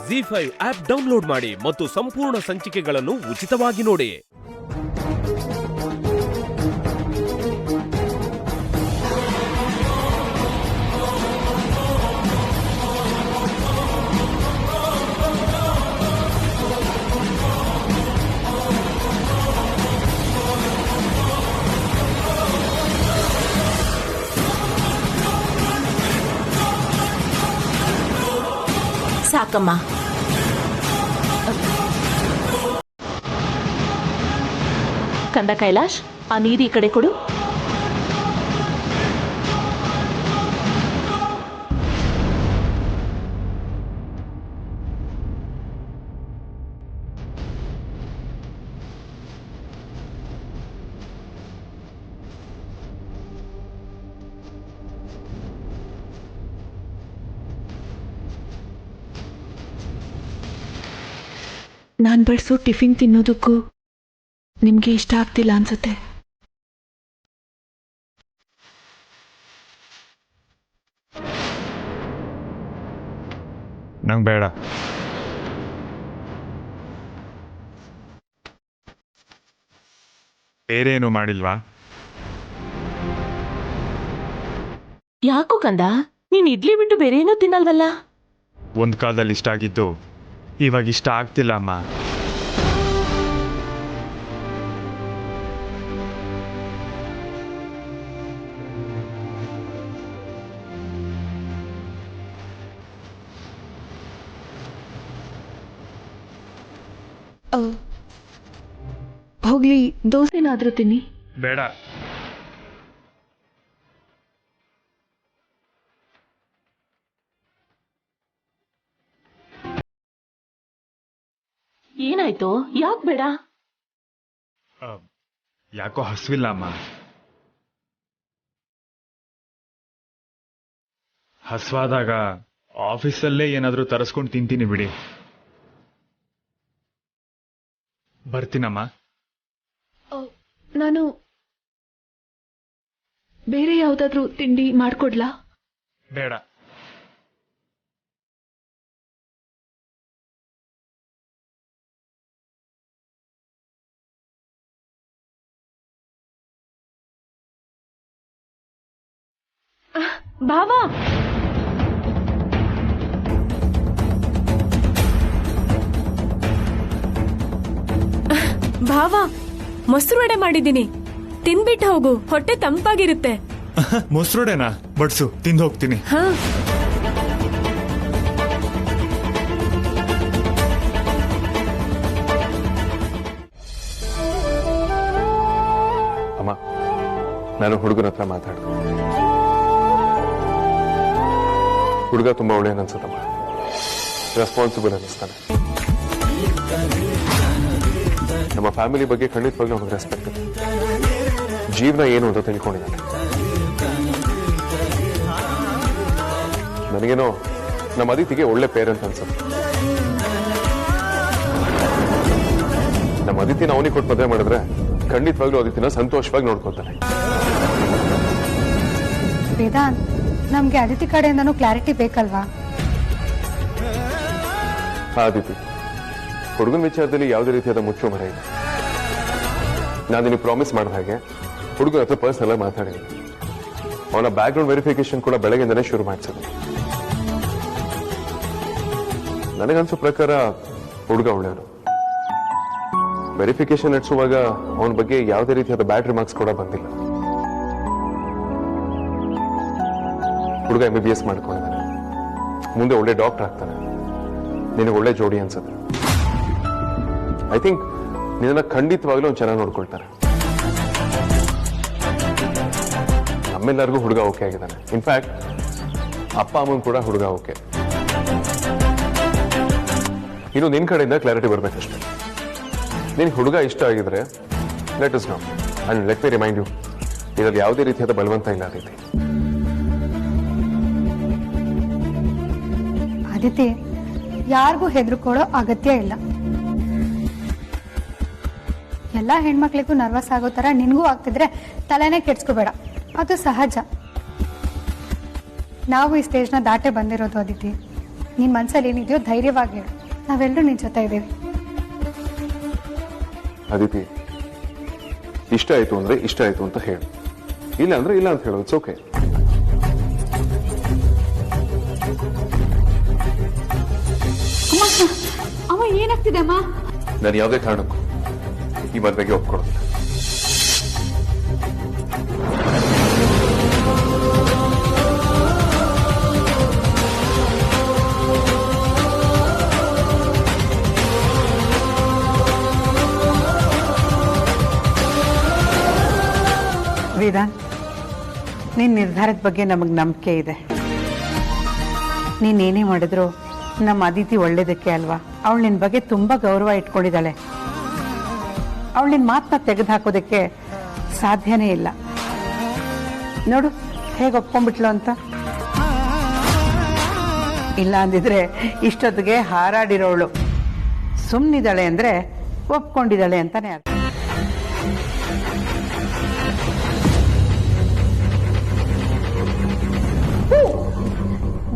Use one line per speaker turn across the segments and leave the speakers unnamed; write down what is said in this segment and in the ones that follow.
ZEE5 app download ಮಾಡಿ ಮತ್ತು ಸಂಪೂರ್ಣ ಸಂಚಿಕೆಗಳನ್ನು ಉಚಿತವಾಗಿ ನೋಡಿ.
ಸಾಕಮ್ಮ. ಕಂದ ಕೈಲಾಶ್, ಆ ನೀರು ಈ ಕಡೆ ಕೊಡು.
ನಾನು ಬಡಿಸೋ ಟಿಫಿನ್ ತಿನ್ನೋದಕ್ಕೂ ನಿಮಗೆ ಇಷ್ಟ ಆಗ್ತಿಲ್ಲ ಅನ್ಸುತ್ತೆ.
ನಂಗೆ ಬೇಡ. ಬೇರೆ ಏನು ಮಾಡಿಲ್ವಾ?
ಯಾಕೋ ಕಂದ, ನೀನ್ ಇಡ್ಲಿ ಬಿಟ್ಟು ಬೇರೆ ಏನೂ ತಿನ್ನಲ್ವಲ್ಲ?
ಒಂದು ಕಾಲದಲ್ಲಿ ಇಷ್ಟ ಆಗಿದ್ದು ಇವಾಗ ಇಷ್ಟ ಆಗ್ತಿಲ್ಲ ಅಮ್ಮ.
ಹೋಗ್ಲಿ, ದೋಸೆನಾದ್ರೂ ತಿನ್ನಿ.
ಬೇಡ.
ಏನಾಯ್ತು? ಯಾಕೆ ಬೇಡ?
ಯಾಕೋ ಹಸಿವಿಲ್ಲ ಅಮ್ಮ. ಹಸ್ವಾದಾಗ ಆಫೀಸಲ್ಲೇ ಏನಾದರೂ ತರಿಸ್ಕೊಂಡು ತಿಂತೀನಿ ಬಿಡಿ. ಬರ್ತೀನಮ್ಮ.
ನಾನು ಬೇರೆ ಯಾವುದಾದ್ರೂ ತಿಂಡಿ ಮಾಡ್ಕೊಡ್ಲಾ?
ಬೇಡ.
ಭಾವ,
ಭಾವ, ಮೊಸರು ವಡೆ ಮಾಡಿದ್ದೀನಿ, ತಿನ್ಬಿಟ್ಟು ಹೋಗು, ಹೊಟ್ಟೆ ತಂಪಾಗಿರುತ್ತೆ.
ಮೊಸರುಡೆನಾ? ಬಡ್ಸು, ತಿಂದು ಹೋಗ್ತೀನಿ.
ಹಾ,
ಅಮ್ಮ, ನಾನು ಹುಡುಗನ ಹತ್ರ ಮಾತಾಡಿದೆ. ಹುಡುಗ ತುಂಬಾ ಒಳ್ಳೆಯ ಅನ್ಸುತ್ತಮ್ಮ. ರೆಸ್ಪಾನ್ಸಿಬಲ್ ಅನ್ನಿಸ್ತಾನೆ. ನಮ್ಮ ಫ್ಯಾಮಿಲಿ ಬಗ್ಗೆ ಖಂಡಿತವಾಗ್ಲೂ ಅವನಿಗೆ ರೆಸ್ಪೆಕ್ಟ್ ಇದೆ. ಜೀವನ ಏನು ಅಂತ ತಿಳ್ಕೊಂಡಿದ್ದಾನೆ. ನನಗೇನೋ ನಮ್ಮ ಅದಿತಿಗೆ ಒಳ್ಳೆ ಪೇರೆಂಟ್ ಅನ್ಸುತ್ತೆ. ನಮ್ಮ ಅದಿತಿನ ಅವನಿಗೆ ಕೊಟ್ಟು ಮದುವೆ ಮಾಡಿದ್ರೆ ಖಂಡಿತವಾಗ್ಲೂ ಅದಿತಿನ ಸಂತೋಷವಾಗಿ ನೋಡ್ಕೊತಾನೆ.
ವೇದಾಂತ್, ನಮ್ಗೆ ಅದಿತಿ ಕಡೆಯಿಂದನೂ ಕ್ಲಾರಿಟಿ ಬೇಕಲ್ವಾ?
ಆದಿತಿ, ಹುಡುಗನ ವಿಚಾರದಲ್ಲಿ ಯಾವುದೇ ರೀತಿಯಾದ ಮುಚ್ಚುಮರೆ ಇದೆ. ನಾನು ನಿನಗೆ ಪ್ರಾಮಿಸ್ ಮಾಡಿದ ಹಾಗೆ ಹುಡುಗನ ಹತ್ರ ಪರ್ಸನಲ್ ಆಗಿ ಮಾತಾಡಿದ್ದೀನಿ. ಅವನ ಬ್ಯಾಕ್ಗ್ರೌಂಡ್ ವೆರಿಫಿಕೇಶನ್ ಕೂಡ ಬೆಳಗ್ಗೆಯಿಂದನೇ ಶುರು ಮಾಡಿಸಿದೆ. ನನಗನ್ಸೋ ಪ್ರಕಾರ ಹುಡುಗ ಒಳ್ಳೆಯವನು. ವೆರಿಫಿಕೇಶನ್ ನಡೆಸುವಾಗ ಅವನ ಬಗ್ಗೆ ಯಾವುದೇ ರೀತಿಯಾದ ಬ್ಯಾಡ್ ರಿಮಾರ್ಕ್ಸ್ ಕೂಡ ಬಂದಿಲ್ಲ. ಹುಡುಗ MBBS ಮಾಡ್ಕೊಂಡಿದ್ದಾನೆ. ಮುಂದೆ ಒಳ್ಳೆ ಡಾಕ್ಟರ್ ಆಗ್ತಾನೆ. ನಿನಗೆ ಒಳ್ಳೆ ಜೋಡಿ ಅನ್ಸುತ್ತೆ. ಐ ಥಿಂಕ್ ನಿನ್ನ ಖಂಡಿತವಾಗ್ಲೂ ಅವ್ನು ಚೆನ್ನಾಗಿ ನೋಡ್ಕೊಳ್ತಾರೆ. ನಮ್ಮೆಲ್ಲರಿಗೂ ಹುಡುಗ ಓಕೆ ಆಗಿದ್ದಾನೆ. ಇನ್ಫ್ಯಾಕ್ಟ್ ಅಪ್ಪ ಅಮ್ಮನ್ ಕೂಡ ಹುಡುಗ ಓಕೆ. ಇನ್ನು ನಿನ್ ಕಡೆಯಿಂದ ಕ್ಲಾರಿಟಿ ಬರ್ಬೇಕಷ್ಟೇ. ನಿನ್ ಹುಡುಗ ಇಷ್ಟ ಆಗಿದ್ರೆ let us know and let me remind you, ಇದರಲ್ಲಿ ಯಾವುದೇ ರೀತಿಯಾದ ಬಲವಂತ ಇಲ್ಲ.
ಅದಿತಿ, ಯಾರಿಗೂ ಹೆದರ್ಕೊಳ್ಳೋ ಅಗತ್ಯ ಇಲ್ಲ. ಎಲ್ಲ ಹೆಣ್ಮಕ್ಳಿಗೂ ನರ್ವಸ್ ಆಗೋ ತರ ನಿನಗೂ ಆಗ್ತಿದ್ರೆ ತಲೆನೇ ಕೆಡ್ಸ್ಕೋಬೇಡ, ಅದು ಸಹಜ. ನಾವು ಈ ಸ್ಟೇಜ್ನ ದಾಟೆ ಬಂದಿರೋದು ಅದಿತಿ. ನಿನ್ನ ಮನಸ್ಸಲ್ಲಿ ಏನಿದೆಯೋ ಧೈರ್ಯವಾಗಿ ಹೇಳು. ನಾವೆಲ್ಲರೂ ನಿನ್ನ ಜೊತೆ ಇದ್ದೀವಿ.
ಅದಿತಿ, ಇಷ್ಟ ಆಯ್ತು ಅಂದ್ರೆ ಇಷ್ಟ ಆಯ್ತು ಅಂತ ಹೇಳು, ಇಲ್ಲ ಅಂದ್ರೆ ಇಲ್ಲ ಅಂತ ಹೇಳು. It's okay.
ಅಮ್ಮ ಏನಾಗ್ತಿದೆ ಅಮ್ಮ?
ನಾನು ಯಾವುದೇ ಕಾರಣಕ್ಕೂ ಈ ಮದುವೆಗೆ ಒಪ್ಕೊಳ್ಳೋದಿಲ್ಲ.
ವೇದಾಂತ್, ನಿನ್ನ ನಿರ್ಧಾರದ ಬಗ್ಗೆ ನಮಗೆ ನಂಬಿಕೆ ಇದೆ. ನೀನೇನೇ ಮಾಡಿದ್ರು ನಮ್ಮ ಅದಿತಿ ಒಳ್ಳೇದಕ್ಕೆ ಅಲ್ವಾ? ಅವಳು ನಿನ್ನ ಬಗ್ಗೆ ತುಂಬ ಗೌರವ ಇಟ್ಕೊಂಡಿದ್ದಾಳೆ. ಅವಳು ನಿನ್ನ ಮಾತನ್ನ ತೆಗೆದು ಹಾಕೋದಕ್ಕೆ ಸಾಧ್ಯನೇ ಇಲ್ಲ. ನೋಡು ಹೇಗೆ ಒಪ್ಕೊಂಡ್ಬಿಟ್ಲು ಅಂತ. ಇಲ್ಲ ಅಂದಿದ್ರೆ ಇಷ್ಟೊತ್ತಿಗೆ ಹಾರಾಡಿರೋಳು. ಸುಮ್ಮನಿದ್ದಾಳೆ ಅಂದರೆ ಒಪ್ಕೊಂಡಿದ್ದಾಳೆ ಅಂತಾನೆ ಅರ್ಥ.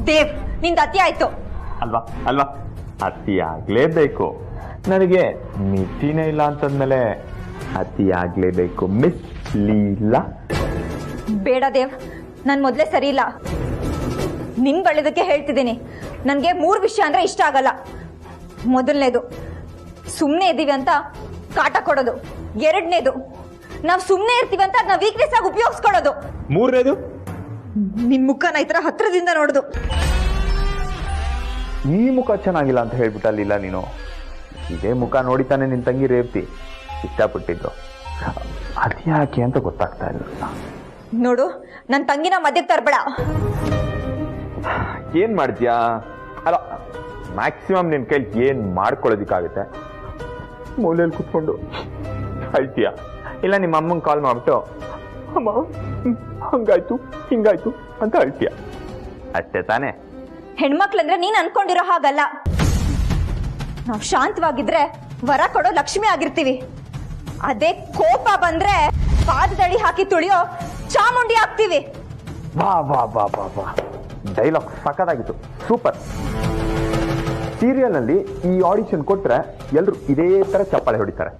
ದೇವ್, ನಿಂದ ಅತಿ ಆಯ್ತು
ಅಲ್ವಾ ಅಲ್ವಾ? ಅತಿ ಆಗ್ಲೇಬೇಕು. ನನಗೆ ಮಿತಿನೇ ಇಲ್ಲ ಅಂತಂದ್ಮೇಲೆ ಅತಿ ಆಗ್ಲೇಬೇಕು. ಮಿಸ್ ಲೀಲಾ,
ಬೇಡ ದೇವ್, ನನ್ ಮೊದ್ಲೇ ಸರಿ ಇಲ್ಲ. ನಿನ್ ಬಳ್ಳಿದಕ್ಕೆ ಹೇಳ್ತಿದ್ದೀನಿ. ನನ್ಗೆ 3 ವಿಷಯ ಅಂದ್ರೆ ಇಷ್ಟ ಆಗಲ್ಲ. ಮೊದಲನೇದು, ಸುಮ್ನೆ ಇದ್ದೀವಿ ಅಂತ ಕಾಟ ಕೊಡೋದು. 2ನೇದು, ನಾವ್ ಸುಮ್ನೆ ಇರ್ತೀವಿ ಅಂತ ಅದನ್ನ ವೀಕ್ನೆಸ್ ಆಗಿ ಉಪಯೋಗಿಸ್ಕೊಳ್ಳೋದು.
3ನೇದು,
ನಿನ್ ಮುಖನ ಈ ತರ ಹತ್ರದಿಂದ ನೋಡುದು.
ಈ ಮುಖ ಚೆನ್ನಾಗಿಲ್ಲ ಅಂತ ಹೇಳ್ಬಿಟ್ಟಲ್ಲಿಲ್ಲ ನೀನು. ಇದೇ ಮುಖ ನೋಡಿತಾನೆ ನಿನ್ ತಂಗಿ ರೇವತಿ ಇಷ್ಟಪಟ್ಟಿದ್ದು. ಅದ್ಯಾಕೆ ಅಂತ ಗೊತ್ತಾಗ್ತಾ ಇಲ್ಲ.
ನೋಡು, ನನ್ ತಂಗಿನ ಮಧ್ಯಕ್ಕೆ ತರಬೇಡ.
ಏನ್ ಮಾಡ್ತೀಯಾ? ಅಲ್ಲ, ಮ್ಯಾಕ್ಸಿಮಮ್ ನಿನ್ ಕೈಲಿ ಏನ್ ಮಾಡ್ಕೊಳ್ಳೋದಿಕ್ಕಾಗುತ್ತೆ? ಮೂಲೆಯಲ್ಲಿ ಕುತ್ಕೊಂಡು ಅಳ್ತೀಯ, ಇಲ್ಲ ನಿಮ್ಮ ಅಮ್ಮಂಗೆ ಕಾಲ್ ಮಾಡ್ಬಿಟ್ಟು ಅಮ್ಮ ಹಂಗಾಯ್ತು ಹಿಂಗಾಯ್ತು ಅಂತ ಅಳ್ತೀಯ, ಅಷ್ಟೇ ತಾನೇ?
ಹೆಣ್ಮಕ್ಳಂದ್ರೆ ನೀನ್ ಅನ್ಕೊಂಡಿರೋ ಹಾಗಲ್ಲ. ನಾವ್ ಶಾಂತವಾಗಿದ್ರೆ ವರ ಕೊಡೋ ಲಕ್ಷ್ಮಿ ಆಗಿರ್ತೀವಿ. ಅದೇ ಕೋಪ ಬಂದ್ರೆ ಪಾದದಡಿ ಹಾಕಿ ತುಳಿಯೋ ಚಾಮುಂಡಿ ಆಗ್ತೀವಿ.
ವಾ ವಾ ವಾ ವಾ ವಾ, ಡೈಲಾಗ್ ಸಖತ್ತಾಗಿತ್ತು, ಸೂಪರ್. ಸೀರಿಯಲ್ ನಲ್ಲಿ ಈ ಆಡಿಷನ್ ಕೊಟ್ರೆ ಎಲ್ರು ಇದೇ ತರ ಚಪ್ಪಾಳೆ ಹೊಡಿತಾರೆ.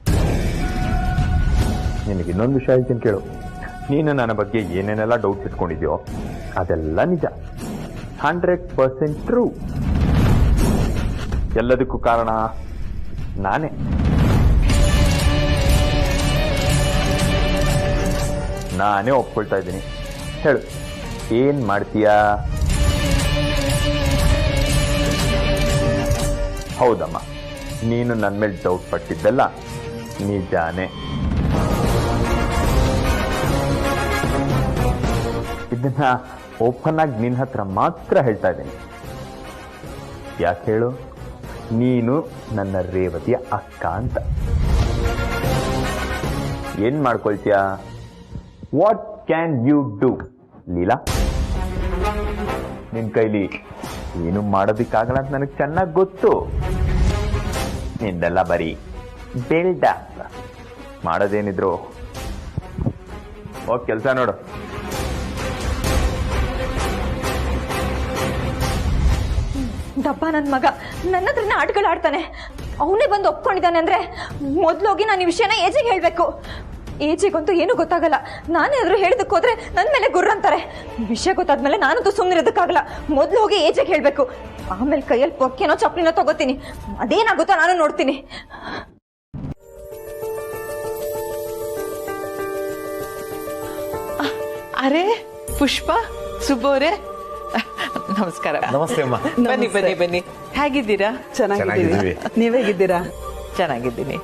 ನಿನಗೆ ಇನ್ನೊಂದು ವಿಷಯ ಹೇಳ್ತೀನಿ ಕೇಳು. ನೀನು ನನ್ನ ಬಗ್ಗೆ ಏನೇನೆಲ್ಲ ಡೌಟ್ಸ್ ಇಟ್ಕೊಂಡಿದ್ಯೋ ಅದೆಲ್ಲ ನಿಜ. 100% ಟ್ರೂ. ಎಲ್ಲದಕ್ಕೂ ಕಾರಣ ನಾನೇ. ನಾನೇ ಒಪ್ಕೊಳ್ತಾ ಇದ್ದೀನಿ. ಹೇಳು, ಏನ್ ಮಾಡ್ತೀಯಾ? ಹೌದಮ್ಮ, ನೀನು ನನ್ನ ಮೇಲೆ ಡೌಟ್ ಪಟ್ಟಿದ್ದಲ್ಲ ನಿಜಾನೇ. ಇದನ್ನ ಓಪನ್ ಆಗಿ ನಿನ್ನ ಹತ್ರ ಮಾತ್ರ ಹೇಳ್ತಾ ಇದ್ದೀನಿ. ಯಾಕೆ ಹೇಳು? ನೀನು ನನ್ನ ರೇವತಿಯ ಅಕ್ಕ ಅಂತ. ಏನ್ ಮಾಡ್ಕೊಳ್ತೀಯ? What can you do Leela? ನಿನ್ ಕೈಲಿ ಏನು ಮಾಡೋದಿಕ್ಕಾಗಲ್ಲ ಅಂತ ನನಗೆ ಚೆನ್ನಾಗಿ ಗೊತ್ತು. ನಿಂದೆಲ್ಲ ಬರೀ ಬಿಲ್ಡಪ್. ಮಾಡೋದೇನಿದ್ರು ಹೋಗಿ ಕೆಲಸ ನೋಡು.
ದಪ್ಪ ನನ್ ಮಗ ನನ್ನ ಹತ್ರನೇ ಆಟಗಳು ಆಡ್ತಾನೆ. ಅವನೇ ಬಂದು ಒಪ್ಕೊಂಡಿದ್ದಾನೆ ಅಂದ್ರೆ ಮೊದ್ಲೋಗಿ ನಾನು ಈ ವಿಷಯನ ಏಜಿಗೆ ಹೇಳ್ಬೇಕು. ಏಜಿಗಂತೂ ಏನು ಗೊತ್ತಾಗಲ್ಲ. ನಾನೇನಾದ್ರೂ ಹೇಳಿದಕ್ಕೆ ಹೋದ್ರೆ ನನ್ನ ಮೇಲೆ ಗುರ್ರಂತಾರೆ. ವಿಷಯ ಗೊತ್ತಾದ್ಮೇಲೆ ನಾನಂತೂ ಸುಮ್ಮನಿರೋದಕ್ಕಾಗಲ್ಲ. ಮೊದ್ಲು ಹೋಗಿ ಏಜಿಗೆ ಹೇಳ್ಬೇಕು. ಆಮೇಲೆ ಕೈಯಲ್ಲಿ ಪೊಕ್ಕೆನೋ ಚಪ್ಪಲಿನೋ ತಗೋತೀನಿ. ಅದೇನಾಗುತ್ತೋ ನಾನು ನೋಡ್ತೀನಿ.
ಅರೆ ಪುಷ್ಪ, ಸುಬ್ಬವ್ರೆ, ನಮಸ್ಕಾರ.
ನಮಸ್ತೆ ಅಮ್ಮ.
ಬನ್ನಿ ಬನ್ನಿ ಬನ್ನಿ. ಹೇಗಿದ್ದೀರಾ?
ಚೆನ್ನಾಗಿದ್ದೀವಿ.
ನೀವೇಗಿದ್ದೀರಾ?
ಚೆನ್ನಾಗಿದ್ದೀನಿ.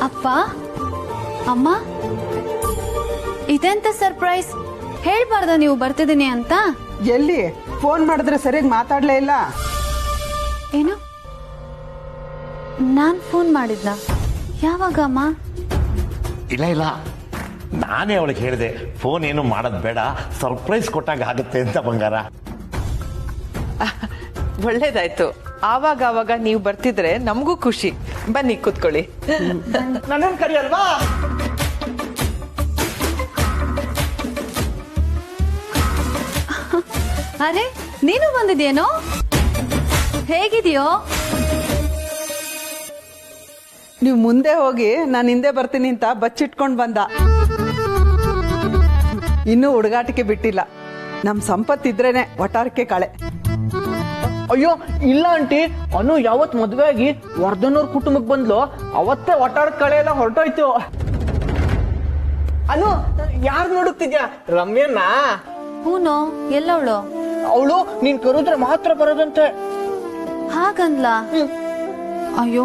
ಅಪ್ಪ, ಅಮ್ಮ, ಇದೆಂತ ಸರ್ಪ್ರೈಸ್? ಹೇಳ್ಬಾರ್ದ ನೀವು ಬರ್ತಿದ್ದೀನಿ ಅಂತ?
ಎಲ್ಲಿ ಫೋನ್ ಮಾಡಿದ್ರೆ ಸರಿಯಾಗಿ ಮಾತಾಡ್ಲೇ ಇಲ್ಲ.
ಏನು, ನಾನ್ ಫೋನ್ ಮಾಡಿದ್ನ? ಯಾವಾಗ ಅಮ್ಮ?
ಇಲ್ಲ ಇಲ್ಲ, ನಾನೇ ಅವಳಿಗೆ ಹೇಳಿದೆ ಫೋನ್ ಏನು ಮಾಡೋದು ಬೇಡ, ಸರ್ಪ್ರೈಸ್ ಕೊಟ್ಟಾಗ ಆಗುತ್ತೆ ಅಂತ ಬಂಗಾರ.
ಒಳ್ಳೇದಾಯ್ತು. ಆವಾಗ ನೀವು ಬರ್ತಿದ್ರೆ ನಮಗೂ ಖುಷಿ. ಬನ್ನಿ ಕೂತ್ಕೊಳ್ಳಿ.
ನನ್ನನ್ನು ಕರಿಯಲ್ವಾ?
ಅರೆ ನೀನು ಬಂದಿದ್ಯೇನೋ? ಹೇಗಿದೆಯೋ?
ನೀವು ಮುಂದೆ ಹೋಗಿ ನಾನು ಹಿಂದೆ ಬರ್ತೀನಿ ಅಂತ ಬಚ್ಚಿಟ್ಕೊಂಡು ಬಂದ. ಇನ್ನೂ ಹುಡುಗಾಟಿಕೆ ಬಿಟ್ಟಿಲ್ಲ. ನಮ್ಮ ಸಂಪತ್ತಿದ್ರೇನೆ ಒಟಾರಕ್ಕೆ ಕಳೆ.
ಅಯ್ಯೋ ಇಲ್ಲ ಆಂಟಿ, ಅನು ಯಾವತ್ ಮದ್ವೆ ಆಗಿ ವರ್ಧನವ್ರ ಕುಟುಂಬಕ್ಕೆ ಬಂದ್ಲು ಅವತ್ತೇ ಒಟ್ಟಾಡ ಕಳೆ ಎಲ್ಲ ಹೊರಟೋಯ್ತು. ಅನು ಯಾರು ನೋಡುತ್ತಿದ್ಯಾ? ರಮ್ಯನ್ನ.
ಹೂನೋ, ಎಲ್ಲವಳು?
ಅವಳು ನೀನ್ ಕರೆದ್ರೆ ಮಾತ್ರ ಬರೋದಂತೆ.
ಹಾಗಂದ್ಲ? ಅಯ್ಯೋ,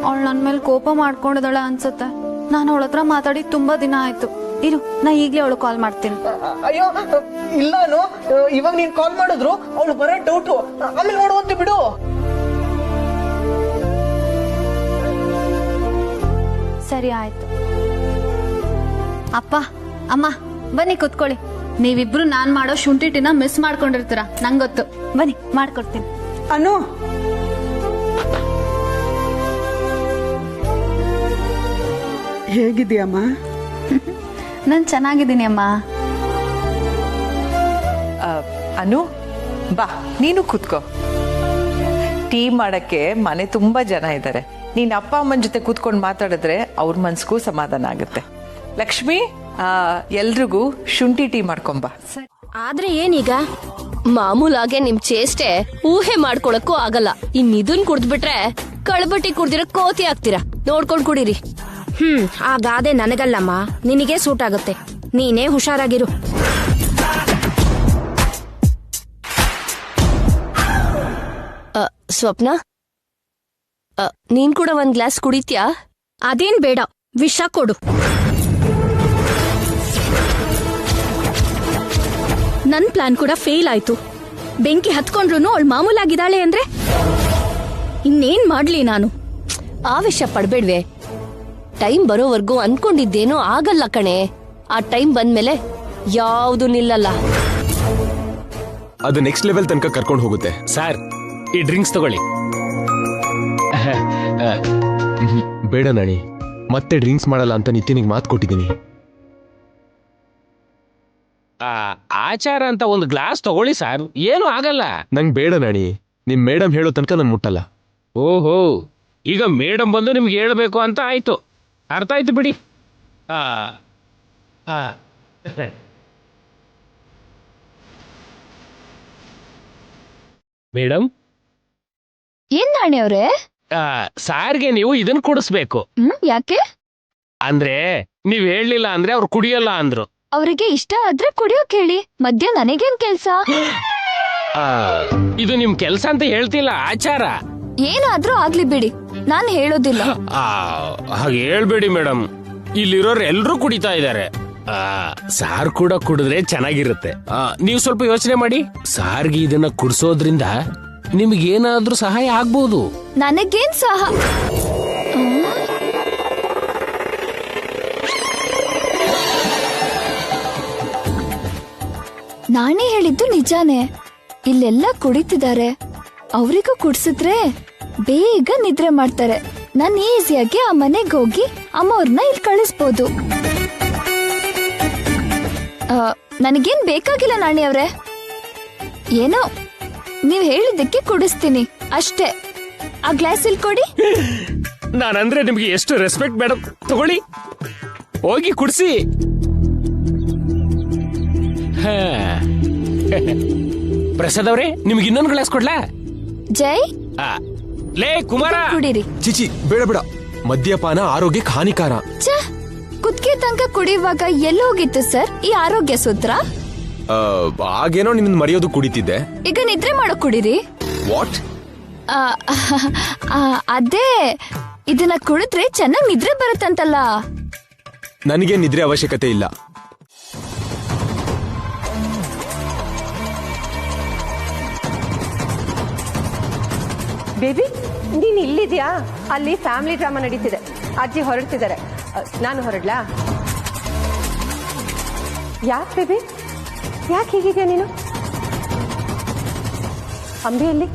ಅವಳು ನನ್ ಮೇಲೆ ಕೋಪ ಮಾಡ್ಕೊಂಡಿದ್ದಾಳೆ ಅನ್ಸುತ್ತೆ. ನಾನು ಅವಳ ಹತ್ರ ಮಾತಾಡಿ ತುಂಬಾ ದಿನ ಆಯ್ತು. ಇರು, ನಾ ಈಗ್ಲೇ ಅವಳು ಕಾಲ್ ಮಾಡ್ತೀನಿ.
ಅಯ್ಯೋ ಇಲ್ಲಾನು, ಇವಾಗ ನೀನ್ ಕಾಲ್ ಮಾಡಿದ್ರು ಅವಳು ಬರೋ ಡೌಟು, ಆಮೇಲೆ ನೋಡುವಂತೆ ಬಿಡು.
ಸರಿ ಆಯ್ತು. ಅಪ್ಪ ಅಮ್ಮ ಬನ್ನಿ ಕುತ್ಕೊಳ್ಳಿ. ನೀವಿಬ್ರು ನಾನ್ ಮಾಡೋ ಶುಂಠಿಟಿನ ಮಿಸ್ ಮಾಡ್ಕೊಂಡಿರ್ತೀರ, ನಂಗೊತ್ತು. ಬನ್ನಿ ಮಾಡ್ಕೊಡ್ತೀನಿ.
ಅನು, ಹೇಗಿದೆಯಮ್ಮ?
ನಾನ್ ಚೆನ್ನಾಗಿದ್ದೀನಿ ಅಮ್ಮ.
ಅನು ಬಾ, ನೀನು ಕೂತ್ಕೋ. ಟೀ ಮಾಡಕ್ಕೆ ಮನೆ ತುಂಬಾ ಜನ ಇದ್ದಾರೆ. ನೀನ್ ಅಪ್ಪ ಅಮ್ಮನ ಜೊತೆ ಕೂತ್ಕೊಂಡು ಮಾತಾಡಿದ್ರೆ ಅವ್ರ ಮನ್ಸಿಗೂ ಸಮಾಧಾನ ಆಗುತ್ತೆ. ಲಕ್ಷ್ಮಿ, ಎಲ್ರಿಗೂ ಶುಂಠಿ ಟೀ ಮಾಡ್ಕೊಂಬ.
ಆದ್ರೆ ಏನೀಗ ಮಾಮೂಲಾಗೆ ನಿಮ್ ಚೇಷ್ಟೆ ಊಹೆ ಮಾಡ್ಕೊಳಕ್ಕೂ ಆಗಲ್ಲ. ಇದನ್ ಕುಡ್ದ್ಬಿಟ್ರೆ ಕಳ್ಬಟ್ಟಿ ಕುಡ್ದಿರ ಕೋತಿ ಆಗ್ತೀರಾ. ನೋಡ್ಕೊಂಡ್ ಕುಡೀರಿ. ಆ ಗಾದೆ ನನಗಲ್ಲಮ್ಮ, ನಿನಗೆ ಸೂಟ್ ಆಗುತ್ತೆ. ನೀನೇ ಹುಷಾರಾಗಿರು. ಸ್ವಪ್ನ, ನೀನ್ ಕೂಡ ಒಂದ್ ಗ್ಲಾಸ್ ಕುಡಿತ್ಯಾ? ಅದೇನ್ ಬೇಡ, ವಿಷ ಕೊಡು. ನನ್ ಪ್ಲಾನ್ ಕೂಡ ಫೇಲ್ ಆಯ್ತು. ಬೆಂಕಿ ಹತ್ಕೊಂಡ್ರು ಅವಳು ಮಾಮೂಲಾಗಿದ್ದಾಳೆ ಅಂದ್ರೆ ಇನ್ನೇನ್ ಮಾಡ್ಲಿ ನಾನು? ಆವೇಶ ಪಡ್ಬೇಡ್ವೆ. ಟೈಮ್ ಬರೋವರೆಗೂ ಅನ್ಕೊಂಡಿದ್ದೇನೋ ಆಗಲ್ಲ ಕಣೆ. ಆ ಟೈಮ್ ಬಂದ್ಮೇಲೆ ಯಾವುದು ನಿಲ್ಲಲ್ಲ.
ಅದು ನೆಕ್ಸ್ಟ್ ಲೆವೆಲ್ ತನಕ ಕರ್ಕೊಂಡು ಹೋಗುತ್ತೆ.
ಸರ್, ಈ ಡ್ರಿಂಕ್ಸ್ ತಗೊಳ್ಳಿ.
ಬೇಡ ನಾಣಿ, ಮತ್ತೆ ಡ್ರಿಂಕ್ಸ್ ಮಾಡಲ್ಲ ಅಂತ ನಿತಿನಿಗೆ ಮಾತು ಕೊಟ್ಟಿದ್ದೀನಿ.
ಆಚಾರ ಅಂತ ಒಂದು ಗ್ಲಾಸ್ ತಗೊಳ್ಳಿ ಸರ್, ಏನು ಆಗಲ್ಲ.
ನಂಗೆ ಬೇಡ ನಾಣಿ, ನಿಮ್ ಮೇಡಮ್ ಹೇಳೋ ತನಕ ನಾನು ಮುಟ್ಟಲ್ಲ.
ಓಹೋ, ಈಗ ಮೇಡಮ್ ಬಂದು ನಿಮ್ಗೆ ಹೇಳ್ಬೇಕು ಅಂತ ಆಯ್ತು. ಅರ್ಥ ಆಯ್ತು ಬಿಡಿ. ಮೇಡಮ್,
ಏನ್ ನಾಣಿ ಅವ್ರೆ?
ಸಾರ್ಗೆ ನೀವು ಇದನ್ನ ಕುಡಿಸ್ಬೇಕು.
ಯಾಕೆ?
ಅಂದ್ರೆ ನೀವ್ ಹೇಳಲಿಲ್ಲ ಅಂದ್ರೆ ಅವ್ರು ಕುಡಿಯಲ್ಲ ಅಂದ್ರು.
ಅವರಿಗೆ ಇಷ್ಟ ಆದ್ರೆ ಕುಡಿಯೋಕ್ ಹೇಳಿ. ಮಧ್ಯ ನನಗೇನ್ ಕೆಲ್ಸ?
ಇದು ನಿಮ್ ಕೆಲ್ಸ ಅಂತ ಹೇಳ್ತಿಲ್ಲ, ಆಚಾರ.
ಏನಾದ್ರೂ ಆಗ್ಲಿ ಬಿಡಿ, ನಾನ್ ಹೇಳೋದಿಲ್ಲ.
ಹಾಗೆ ಹೇಳ್ಬೇಡಿ ಮೇಡಮ್, ಇಲ್ಲಿರೋರು ಎಲ್ರೂ ಕುಡಿತಾ ಇದ್ದಾರೆ. ಸಾರ್ ಕೂಡ ಕುಡಿದ್ರೆ ಚೆನ್ನಾಗಿರುತ್ತೆ. ನೀವು ಸ್ವಲ್ಪ ಯೋಚನೆ ಮಾಡಿ. ಸಾರ್ಗೆ ಇದನ್ನ ಕುಡಿಸೋದ್ರಿಂದ ನಿಮ್ಗೇನಾದ್ರೂ ಸಹಾಯ ಆಗ್ಬೋದು.
ನನಗೇನ್ ಸಹ? ನಾನೇ ಹೇಳಿದ್ದು ನಿಜಾನೇ. ಇಲ್ಲೆಲ್ಲ ಕುಡಿತಿದ್ದಾರೆ, ಅವರಿಗೂ ಕುಡ್ಸಿದ್ರೆ ಬೇಗ ನಿದ್ರೆ ಮಾಡ್ತಾರೆ. ನಾನು ಈಸಿಯಾಗಿ ಆ ಮನೆಗೆ ಹೋಗಿ ಅಮ್ಮವ್ರನ್ನ ಇಲ್ಲಿ ಕಳಿಸ್ಬೋದು. ನನಗೇನ್ ಬೇಕಾಗಿಲ್ಲ ನಾಣಿ ಅವ್ರೆ. ಏನೋ ನೀವ್ ಹೇಳಿದ್ದಕ್ಕೆ ಕುಡಿಸ್ತೀನಿ ಅಷ್ಟೇ. ಆ ಗ್ಲಾಸ್ ಇಲ್ಲಿ ಕೊಡಿ.
ನಾನಂದ್ರೆ ನಿಮ್ಗೆ ಎಷ್ಟು ರೆಸ್ಪೆಕ್ಟ್ ಮೇಡಮ್. ತಗೊಳ್ಳಿ, ಹೋಗಿ ಕುಡಿಸಿ. ಪ್ರಸಾದ್ ಅವ್ರೆ, ನಿಮ್ಗೆ ಇನ್ನೊಂದು ಗ್ಲಾಸ್ ಕೊಡ್ಲಾ?
ಜೈ,
ಲೇ ಕುಮಾರ,
ಕುಡೀರಿ.
ಚಿಚಿ, ಬೇಡ ಬೇಡ, ಮದ್ಯಪಾನ ಆರೋಗ್ಯಕ್ಕೆ ಹಾನಿಕಾರ.
ಕುದ್ಕೆ ತನಕ ಕುಡಿಯುವಾಗ ಎಲ್ಲೋಗಿತ್ತು ಸರ್ ಈ ಆರೋಗ್ಯ ಸೂತ್ರ?
ಆಗೇನೋ ನಿನ್ನ ಮರೆಯೋದು ಕುಡಿತಿದ್ದೆ.
ಈಗ ನಿದ್ರೆ ಮಾಡೋ ಕುಡೀರಿ.
ವಾಟ್?
ಅದೇ, ಇದನ್ನ ಕುಡಿದ್ರೆ ಚೆನ್ನಾಗಿ ನಿದ್ರೆ ಬರುತ್ತಂತಲ್ಲ.
ನನಗೆ ನಿದ್ರೆ ಅವಶ್ಯಕತೆ ಇಲ್ಲ.
ಬೇಬಿ, ನೀನ್ ಇಲ್ಲಿದ್ಯಾ? ಅಲ್ಲಿ ಫ್ಯಾಮಿಲಿ ಡ್ರಾಮಾ ನಡೀತಿದೆ. ಅಜ್ಜಿ ಹೊರಡ್ತಿದ್ದಾರೆ. ನಾನು ಹೊರಡ್ಲಾ? ಯಾಕೆ ಬೇಬಿ, ಯಾಕೆ ಹೀಗಿದ್ಯಾ ನೀನು? ಅಂಬಿಯಲ್ಲಿ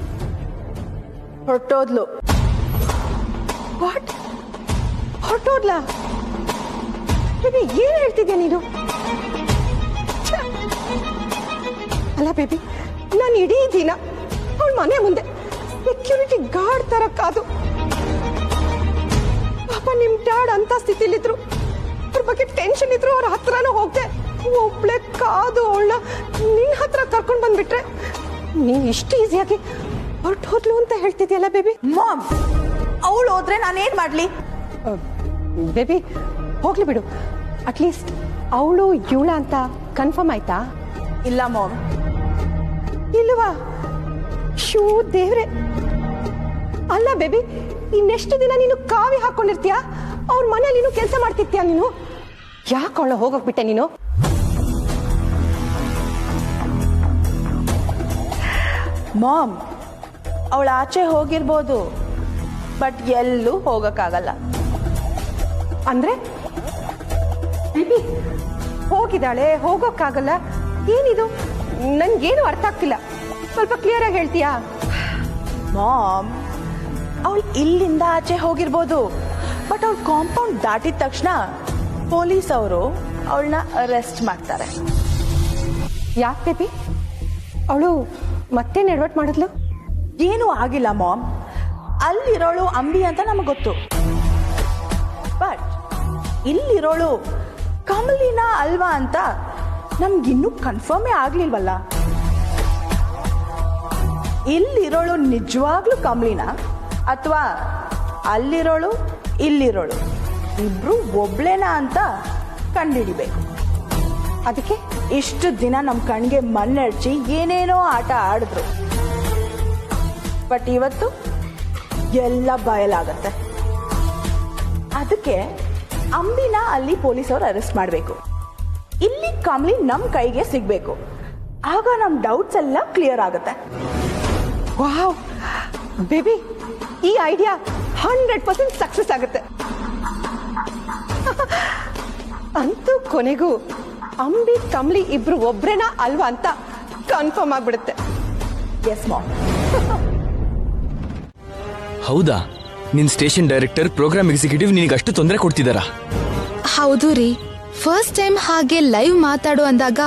ಹೊರಟೋದ್ಲು. ವಾಟ್? ಹೊರಟೋದ್ಲಾ? ಬೇಬಿ, ಏನ್ ಹೇಳ್ತಿದ್ಯಾ ನೀನು? ಅಲ್ಲ ಬೇಬಿ,
ನಾನು ಇಡೀ ದಿನ ಅವಳ ಮನೆ ಮುಂದೆ ಸೆಕ್ಯೂರಿಟಿ ಗಾರ್ಡ್ ತರ ಕಾದು ಪಾಪ ನಿಮ್ ಡ್ಯಾಡ್ ಅಂತ ಸ್ಥಿತಿಲಿದ್ರು, ಅವ್ರ ಬಗ್ಗೆ ಟೆನ್ಷನ್ ಇದ್ರು, ಅವ್ರ ಹತ್ರನೂ ಹೋಗ್ದೆ. ಒಬ್ಳೆ ಕಾದು ಅವಳನ್ನ ನಿನ್ ಹತ್ರ ಕರ್ಕೊಂಡ್ ಬಂದ್ಬಿಟ್ರೆ ನೀನ್ ಇಷ್ಟು ಈಸಿಯಾಗಿ ಹೊರಟು ಹೋದ್ಲು ಅಂತ ಹೇಳ್ತಿದ್ಯಲ್ಲ ಬೇಬಿ.
ಮಾಮ್, ಅವಳು ಹೋದ್ರೆ ನಾನೇನ್ ಮಾಡ್ಲಿ?
ಬೇಬಿ ಹೋಗ್ಲಿ ಬಿಡು, ಅಟ್ಲೀಸ್ಟ್ ಅವಳು ಇವಳ ಅಂತ ಕನ್ಫರ್ಮ್ ಆಯ್ತಾ?
ಇಲ್ಲ ಮಾಮ್.
ಇಲ್ವಾ? ಶೂ ದೇವ್ರೆ. ಅಲ್ಲ ಬೇಬಿ, ಇನ್ನೆಷ್ಟು ದಿನ ನೀನು ಕಾವಿ ಹಾಕೊಂಡಿರ್ತೀಯ? ಅವ್ರ ಮನೇಲಿ ನೀನು ಕೆಲಸ ಮಾಡ್ತಿರ್ತೀಯ ನೀನು? ಯಾಕೆ ಅವಳ ಹೋಗೋಗ್ಬಿಟ್ಟೆ ನೀನು?
ಮಾಮ್, ಅವಳು ಆಚೆ ಹೋಗಿರ್ಬೋದು, ಬಟ್ ಎಲ್ಲೂ ಹೋಗಕ್ಕಾಗಲ್ಲ.
ಅಂದ್ರೆ ಬೇಬಿ ಹೋಗಿದ್ದಾಳೆ, ಹೋಗೋಕ್ಕಾಗಲ್ಲ, ಏನಿದು? ನನ್ಗೇನು ಅರ್ಥ ಆಗ್ತಿಲ್ಲ, ಸ್ವಲ್ಪ ಕ್ಲಿಯರ್ ಆಗಿ ಹೇಳ್ತೀಯಾ?
ಮಾಮ್, ಅವಳು ಇಲ್ಲಿಂದ ಆಚೆ ಹೋಗಿರ್ಬೋದು, ಬಟ್ ಅವಳು ಕಾಂಪೌಂಡ್ ದಾಟಿದ ತಕ್ಷಣ ಪೊಲೀಸ್ ಅವರು ಅವಳನ್ನ ಅರೆಸ್ಟ್ ಮಾಡ್ತಾರೆ.
ಯಾಕೆ ಬೇಬಿ? ಅವಳು ಮತ್ತೆ ನೆಡ್ವಟ್ ಮಾಡಿದ್ಲು?
ಏನೂ ಆಗಿಲ್ಲ ಮಾಮ್. ಅಲ್ಲಿರೋಳು ಅಂಬಿ ಅಂತ ನಮಗೆ ಗೊತ್ತು, ಬಟ್ ಇಲ್ಲಿರೋಳು ಕಮಲಿನ ಅಲ್ವಾ ಅಂತ ನಮ್ಗಿನ್ನೂ ಕನ್ಫರ್ಮೇ ಆಗ್ಲಿಲ್ವಲ್ಲ. ಇಲ್ಲಿರೋಳು ನಿಜವಾಗ್ಲೂ ಕಮಲಿನ ಅಥವಾ ಅಲ್ಲಿರೋಳು ಇಲ್ಲಿರೋಳು ಇಬ್ರು ಒಬ್ಳೇನಾ ಅಂತ ಕಂಡುಹಿಡಿಬೇಕು.
ಅದಕ್ಕೆ
ಇಷ್ಟು ದಿನ ನಮ್ಮ ಕಣ್ಗೆ ಮಣ್ಣೆಡ್ಚಿ ಏನೇನೋ ಆಟ ಆಡಿದ್ರು, ಬಟ್ ಇವತ್ತು ಎಲ್ಲ ಬಯಲಾಗತ್ತೆ. ಅದಕ್ಕೆ ಅಂಬಿನ ಅಲ್ಲಿ ಪೊಲೀಸವರು ಅರೆಸ್ಟ್ ಮಾಡಬೇಕು, ಇಲ್ಲಿ ಕಮಲಿ ನಮ್ಮ ಕೈಗೆ ಸಿಗ್ಬೇಕು. ಆಗ ನಮ್ಮ ಡೌಟ್ಸ್ ಎಲ್ಲ ಕ್ಲಿಯರ್ ಆಗುತ್ತೆ.
ವಾವ್ ಬೇಬಿ, ಈ ಐಡಿಯಾ 100% ಸಕ್ಸಸ್ ಆಗುತ್ತೆ. ಅಂತೂ ಕೊನೆಗೂ ಅಂಬಿ ಕಮಲಿ ಇಬ್ರು ಒಬ್ರೇನಾ ಅಲ್ವಾ ಅಂತ ಕನ್ಫರ್ಮ್ ಆಗ್ಬಿಡುತ್ತೆ.
Yes ma'am.
ಹೌದಾ? ನಿನ್ ಸ್ಟೇಷನ್ ಡೈರೆಕ್ಟರ್, ಪ್ರೋಗ್ರಾಮ್ ಎಕ್ಸಿಕ್ಯೂಟಿವ್ ನಿನಗೆ ಅಷ್ಟು ತೊಂದರೆ ಕೊಡ್ತಿದಾರಾ?
ಹೌದು ರೀ, ಫಸ್ಟ್ ಟೈಮ್ ಹಾಗೆ ಲೈವ್ ಮಾತಾಡು ಅಂದಾಗ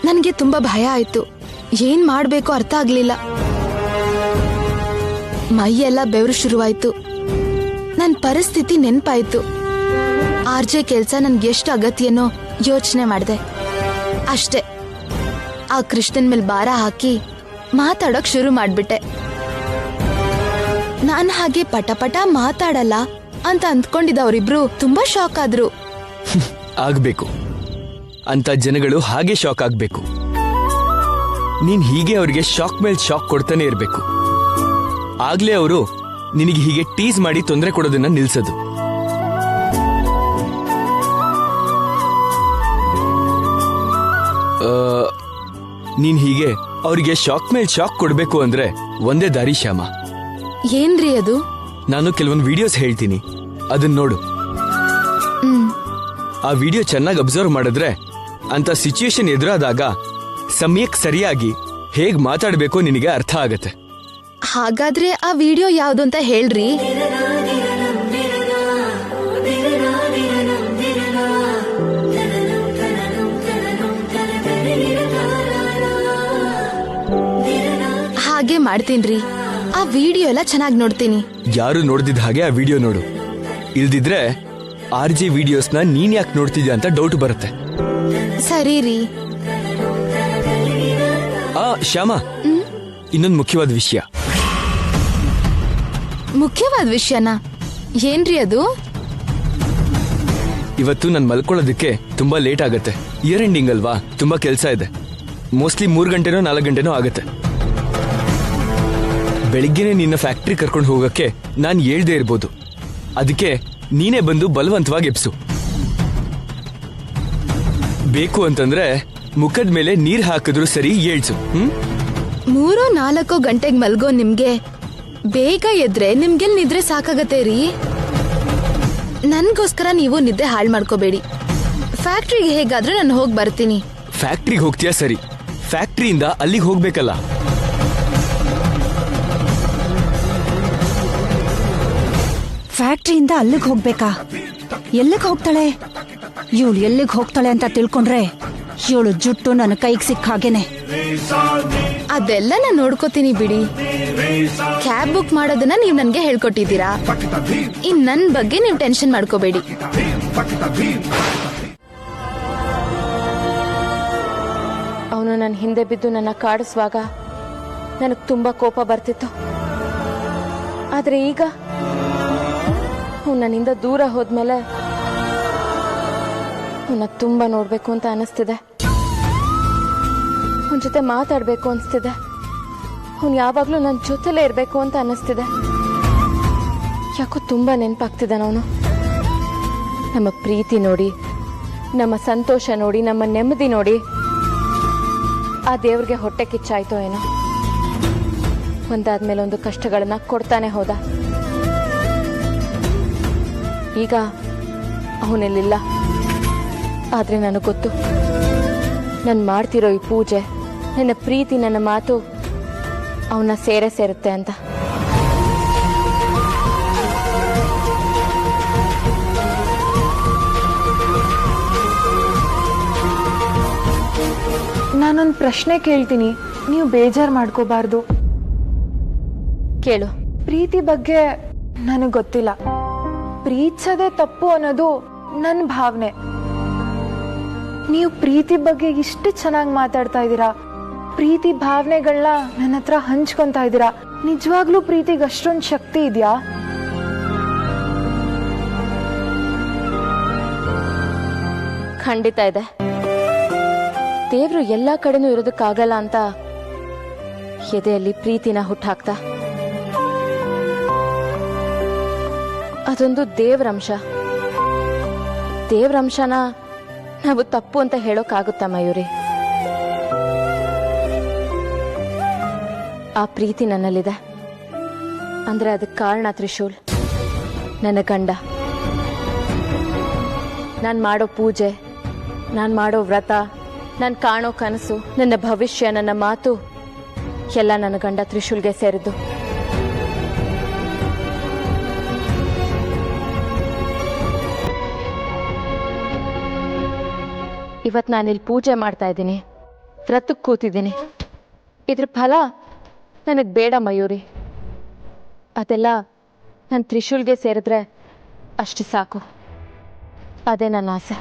ನನಗೆ ತುಂಬಾ ಭಯ ಆಯ್ತು. ಏನ್ ಮಾಡ್ಬೇಕು ಅರ್ಥ ಆಗ್ಲಿಲ್ಲ. ಮೈಯೆಲ್ಲ ಬೆವರು ಶುರುವಾಯ್ತು. ನನ್ ಪರಿಸ್ಥಿತಿ ನೆನ್ಪಾಯ್ತು. ಆರ್ಜೆ ಕೆಲ್ಸ ನನ್ಗೆ ಎಷ್ಟು ಅಗತ್ಯನೋ ಯೋಚನೆ ಮಾಡಿದೆ ಅಷ್ಟೇ. ಆ ಕೃಷ್ಣನ್ ಮೇಲೆ ಭಾರ ಹಾಕಿ ಮಾತಾಡೋಕ್ ಶುರು ಮಾಡ್ಬಿಟ್ಟೆ. ನಾನ್ ಹಾಗೆ ಪಟ ಮಾತಾಡಲ್ಲ ಅಂತ ಅಂದ್ಕೊಂಡಿದ್ದವರಿಬ್ರು ತುಂಬಾ ಶಾಕ್ ಆದ್ರು.
ಆಗ್ಬೇಕು ಅಂತ ಜನಗಳು ಹಾಗೆ ಶಾಕ್ ಆಗ್ಬೇಕು. ನೀನ್ ಹೀಗೆ ಅವ್ರಿಗೆ ಶಾಕ್ ಮೇಲೆ ಶಾಕ್ ಕೊಡ್ತಾನೆ ಇರ್ಬೇಕು. ಆಗ್ಲೇ ಅವರು ನಿನಗೆ ಹೀಗೆ ಟೀಸ್ ಮಾಡಿ ತೊಂದರೆ ಕೊಡೋದನ್ನ ನಿಲ್ಸೋದು. ನೀನ್ ಹೀಗೆ ಅವ್ರಿಗೆ ಶಾಕ್ ಮೇಲೆ ಶಾಕ್ ಕೊಡ್ಬೇಕು ಅಂದ್ರೆ ಒಂದೇ ದಾರಿ ಶ್ಯಾಮ.
ಏನ್ರಿ ಅದು?
ನಾನು ಕೆಲವೊಂದು ವಿಡಿಯೋಸ್ ಹೇಳ್ತೀನಿ, ಅದನ್ನ ನೋಡು. ಆ ವಿಡಿಯೋ ಚೆನ್ನಾಗಿ ಅಬ್ಸರ್ವ್ ಮಾಡಿದ್ರೆ ಅಂತ ಸಿಚುಯೇಷನ್ ಎದುರಾದಾಗ ಸಮಯಕ್ಕೆ ಸರಿಯಾಗಿ ಹೇಗ್ ಮಾತಾಡ್ಬೇಕು ನಿನಗೆ ಅರ್ಥ ಆಗತ್ತೆ.
ಹಾಗಾದ್ರೆ ಆ ವಿಡಿಯೋ ಯಾವ್ದು ಅಂತ ಹೇಳ್ರಿ. ಹಾಗೆ ಮಾಡ್ತೀನ್ರಿ. ಆ ವಿಡಿಯೋ ಎಲ್ಲ ಚೆನ್ನಾಗಿ ನೋಡ್ತೀನಿ.
ಯಾರು ನೋಡ್ದಿದ್ದ ಹಾಗೆ ಆ ವಿಡಿಯೋ ನೋಡು. ಇಲ್ದಿದ್ರೆ RJ ವಿಡಿಯೋಸ್ನ ನೀನ್ ಯಾಕೆ ನೋಡ್ತಿದ್ಯಾ ಅಂತ ಡೌಟ್ ಬರುತ್ತೆ.
ಸರಿ ರೀ.
ಶ್ಯಾಮ, ಇನ್ನೊಂದು ಮುಖ್ಯವಾದ ವಿಷಯ.
ಮುಖ್ಯವಾದ ವಿಷಯನಾ? ಏನ್ರಿ ಅದು?
ಇವತ್ತು ನಾನು ಮಲ್ಕೊಳ್ಳೋದಕ್ಕೆ ತುಂಬಾ ಲೇಟ್ ಆಗತ್ತೆ. ಇಯರ್ ಎಂಡಿಂಗ್ ಅಲ್ವಾ, ತುಂಬಾ ಕೆಲಸ ಇದೆ. ಮೋಸ್ಟ್ಲಿ 3 ಗಂಟೆನೋ 4 ಗಂಟೆನೋ ಆಗತ್ತೆ. ಬೆಳಿಗ್ಗೆನೆ ನಿನ್ನ ಫ್ಯಾಕ್ಟ್ರಿ ಕರ್ಕೊಂಡು ಹೋಗಕ್ಕೆ ನಾನು ಹೇಳ್ದೇ ಇರ್ಬೋದು. ಅದಕ್ಕೆ ನೀನೇ ಬಂದು ಬಲವಂತವಾಗಿ ಎಬ್ಸು. ಬೇಕು ಅಂತಂದ್ರೆ ಮುಖದ ಮೇಲೆ ನೀರ್ ಹಾಕಿದ್ರು ಸರಿ, ಏಳ್ಸು.
3-4 ಗಂಟೆಗೆ ಮಲ್ಗೋ ನಿಮ್ಗೆ ಬೇಗ ಎದ್ರೆ ನಿಮ್ಗೆಲ್ ನಿದ್ರೆ ಸಾಕಾಗತ್ತೆ ರೀ. ನನ್ಗೋಸ್ಕರ ನೀವು ನಿದ್ದೆ ಹಾಳು ಮಾಡ್ಕೋಬೇಡಿ. ಫ್ಯಾಕ್ಟ್ರಿಗೆ ಹೇಗಾದ್ರೂ ನಾನು ಹೋಗಿ ಬರ್ತೀನಿ.
ಫ್ಯಾಕ್ಟ್ರಿಗೆ ಹೋಗ್ತೀಯಾ ಸರಿ, ಫ್ಯಾಕ್ಟ್ರಿಯಿಂದ ಅಲ್ಲಿಗೆ ಹೋಗ್ಬೇಕಲ್ಲ.
ಫ್ಯಾಕ್ಟ್ರಿಯಿಂದ ಅಲ್ಲಿಗೆ ಹೋಗ್ಬೇಕಾ? ಎಲ್ಲಿಗೆ ಹೋಗ್ತಾಳೆ ಇವಳು? ಎಲ್ಲಿಗೆ ಹೋಗ್ತಾಳೆ ಅಂತ ತಿಳ್ಕೊಂಡ್ರೆ ಇವಳು ಜುಟ್ಟು ನನ್ನ ಕೈಗೆ ಸಿಕ್ಕ ಹಾಗೇನೆ.
ಅದೆಲ್ಲ ನಾನು ನೋಡ್ಕೋತೀನಿ ಬಿಡಿ. ಕ್ಯಾಬ್ ಬುಕ್ ಮಾಡೋದನ್ನ ನೀವು ನನ್ಗೆ ಹೇಳ್ಕೊಟ್ಟಿದ್ದೀರಾ. ಇನ್ ನನ್ ಬಗ್ಗೆ ನೀವು ಟೆನ್ಷನ್ ಮಾಡ್ಕೋಬೇಡಿ.
ಅವನು ನನ್ನ ಹಿಂದೆ ಬಿದ್ದು ನನ್ನ ಕಾಡಿಸುವಾಗ ನನಗೆ ತುಂಬಾ ಕೋಪ ಬರ್ತಿತ್ತು. ಆದ್ರೆ ಈಗ ಅವನು ನನ್ನಿಂದ ದೂರ ಹೋದ್ಮೇಲೆ ಅವನ್ನ ತುಂಬಾ ನೋಡ್ಬೇಕು ಅಂತ ಅನಿಸ್ತಿದೆ. ಅವನ ಜೊತೆ ಮಾತಾಡ್ಬೇಕು ಅನಿಸ್ತಿದೆ. ಅವನು ಯಾವಾಗ್ಲೂ ನನ್ನ ಜೊತೆಲೇ ಇರಬೇಕು ಅಂತ ಅನ್ನಿಸ್ತಿದೆ. ಯಾಕೋ ತುಂಬಾ ನೆನಪಾಗ್ತಿದ್ದಾನೆ ಅವನು. ನಮ್ಮ ಪ್ರೀತಿ ನೋಡಿ, ನಮ್ಮ ಸಂತೋಷ ನೋಡಿ, ನಮ್ಮ ನೆಮ್ಮದಿ ನೋಡಿ ಆ ದೇವ್ರಿಗೆ ಹೊಟ್ಟೆ ಕಿಚ್ಚಾಯ್ತೋ ಏನೋ. ಒಂದಾದ್ಮೇಲೆ ಒಂದು ಕಷ್ಟಗಳನ್ನ ಕೊಡ್ತಾನೆ ಹೋದ. ಈಗ ಅವನೆಲ್ಲಿಲ್ಲ. ಆದ್ರೆ ನನಗೆ ಗೊತ್ತು, ನಾನು ಮಾಡ್ತಿರೋ ಈ ಪೂಜೆ, ನನ್ನ ಪ್ರೀತಿ, ನನ್ನ ಮಾತು ಅವನ್ನ ಸೇರುತ್ತೆ ಅಂತ.
ನಾನೊಂದು ಪ್ರಶ್ನೆ ಕೇಳ್ತೀನಿ, ನೀವು ಬೇಜಾರು ಮಾಡ್ಕೋಬಾರ್ದು.
ಕೇಳು.
ಪ್ರೀತಿ ಬಗ್ಗೆ ನನಗೆ ಗೊತ್ತಿಲ್ಲ. ಪ್ರೀತಿಸೋದೇ ತಪ್ಪು ಅನ್ನೋದು ನನ್ನ ಭಾವನೆ. ನೀವು ಪ್ರೀತಿ ಬಗ್ಗೆ ಇಷ್ಟು ಚೆನ್ನಾಗಿ ಮಾತಾಡ್ತಾ ಇದ್ದೀರಾ, ಪ್ರೀತಿ ಭಾವನೆಗಳನ್ನ ನನ್ನ ಹತ್ರ ಹಂಚ್ಕೊಂತಾ ಇದ್ದೀರಾ. ನಿಜವಾಗ್ಲೂ ಪ್ರೀತಿಗೆ ಅಷ್ಟೊಂದು ಶಕ್ತಿ ಇದೆಯಾ?
ಖಂಡಿತ ಇದೆ. ದೇವ್ರು ಎಲ್ಲಾ ಕಡೆನೂ ಇರೋದಕ್ಕಾಗಲ್ಲ ಅಂತ ಎದೆಯಲ್ಲಿ ಪ್ರೀತಿನ ಹುಟ್ಟಾಕ್ತ. ಅದೊಂದು ದೇವ್ರಂಶ. ದೇವ್ರಂಶನ ನಾವು ತಪ್ಪು ಅಂತ ಹೇಳೋಕ್ಕಾಗುತ್ತಾ ಮಯೂರಿ? ಆ ಪ್ರೀತಿ ನನ್ನಲ್ಲಿದೆ ಅಂದ್ರೆ ಅದಕ್ಕೆ ಕಾರಣ ತ್ರಿಶೂಲ್, ನನ್ನ ಗಂಡ. ನಾನು ಮಾಡೋ ಪೂಜೆ, ನಾನು ಮಾಡೋ ವ್ರತ, ನಾನು ಕಾಣೋ ಕನಸು, ನನ್ನ ಭವಿಷ್ಯ, ನನ್ನ ಮಾತು ಎಲ್ಲ ನನ್ನ ಗಂಡ ತ್ರಿಶೂಲ್ಗೆ ಸೇರಿದ್ದು. ಇವತ್ತು ನಾನಿಲ್ಲಿ ಪೂಜೆ ಮಾಡ್ತಾ ಇದ್ದೀನಿ, ವ್ರತಕ್ಕೆ ಕೂತಿದ್ದೀನಿ. ಇದ್ರ ಫಲ ನನಗೆ ಬೇಡ ಮಯೂರಿ. ಅದೆಲ್ಲ ನನ್ನ ತ್ರಿಶೂಲ್ಗೆ ಸೇರಿದ್ರೆ ಅಷ್ಟು ಸಾಕು. ಅದೇ ನನ್ನ ಆಸೆ.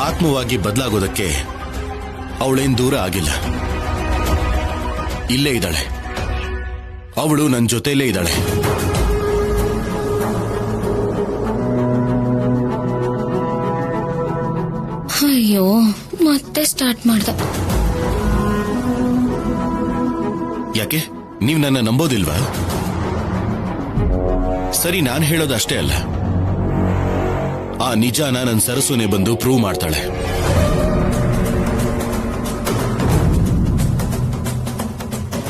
ಆತ್ಮವಾಗಿ ಬದಲಾಗೋದಕ್ಕೆ ಅವಳೇನ್ ದೂರ ಆಗಿಲ್ಲ, ಇಲ್ಲೇ ಇದ್ದಾಳೆ. ಅವಳು ನನ್ನ ಜೊತೆಲೇ ಇದ್ದಾಳೆ.
ಅಯ್ಯೋ, ಮತ್ತೆ ಸ್ಟಾರ್ಟ್ ಮಾಡ್ದ.
ಯಾಕೆ ನೀವ್ ನನ್ನ ನಂಬೋದಿಲ್ವಾ? ಸರಿ, ನಾನು ಹೇಳೋದು ಅಷ್ಟೇ ಅಲ್ಲ, ಆ ನಿಜಾನ ನನ್ನ ಸರಸುನೆ ಬಂದು ಪ್ರೂವ್ ಮಾಡ್ತಾಳೆ.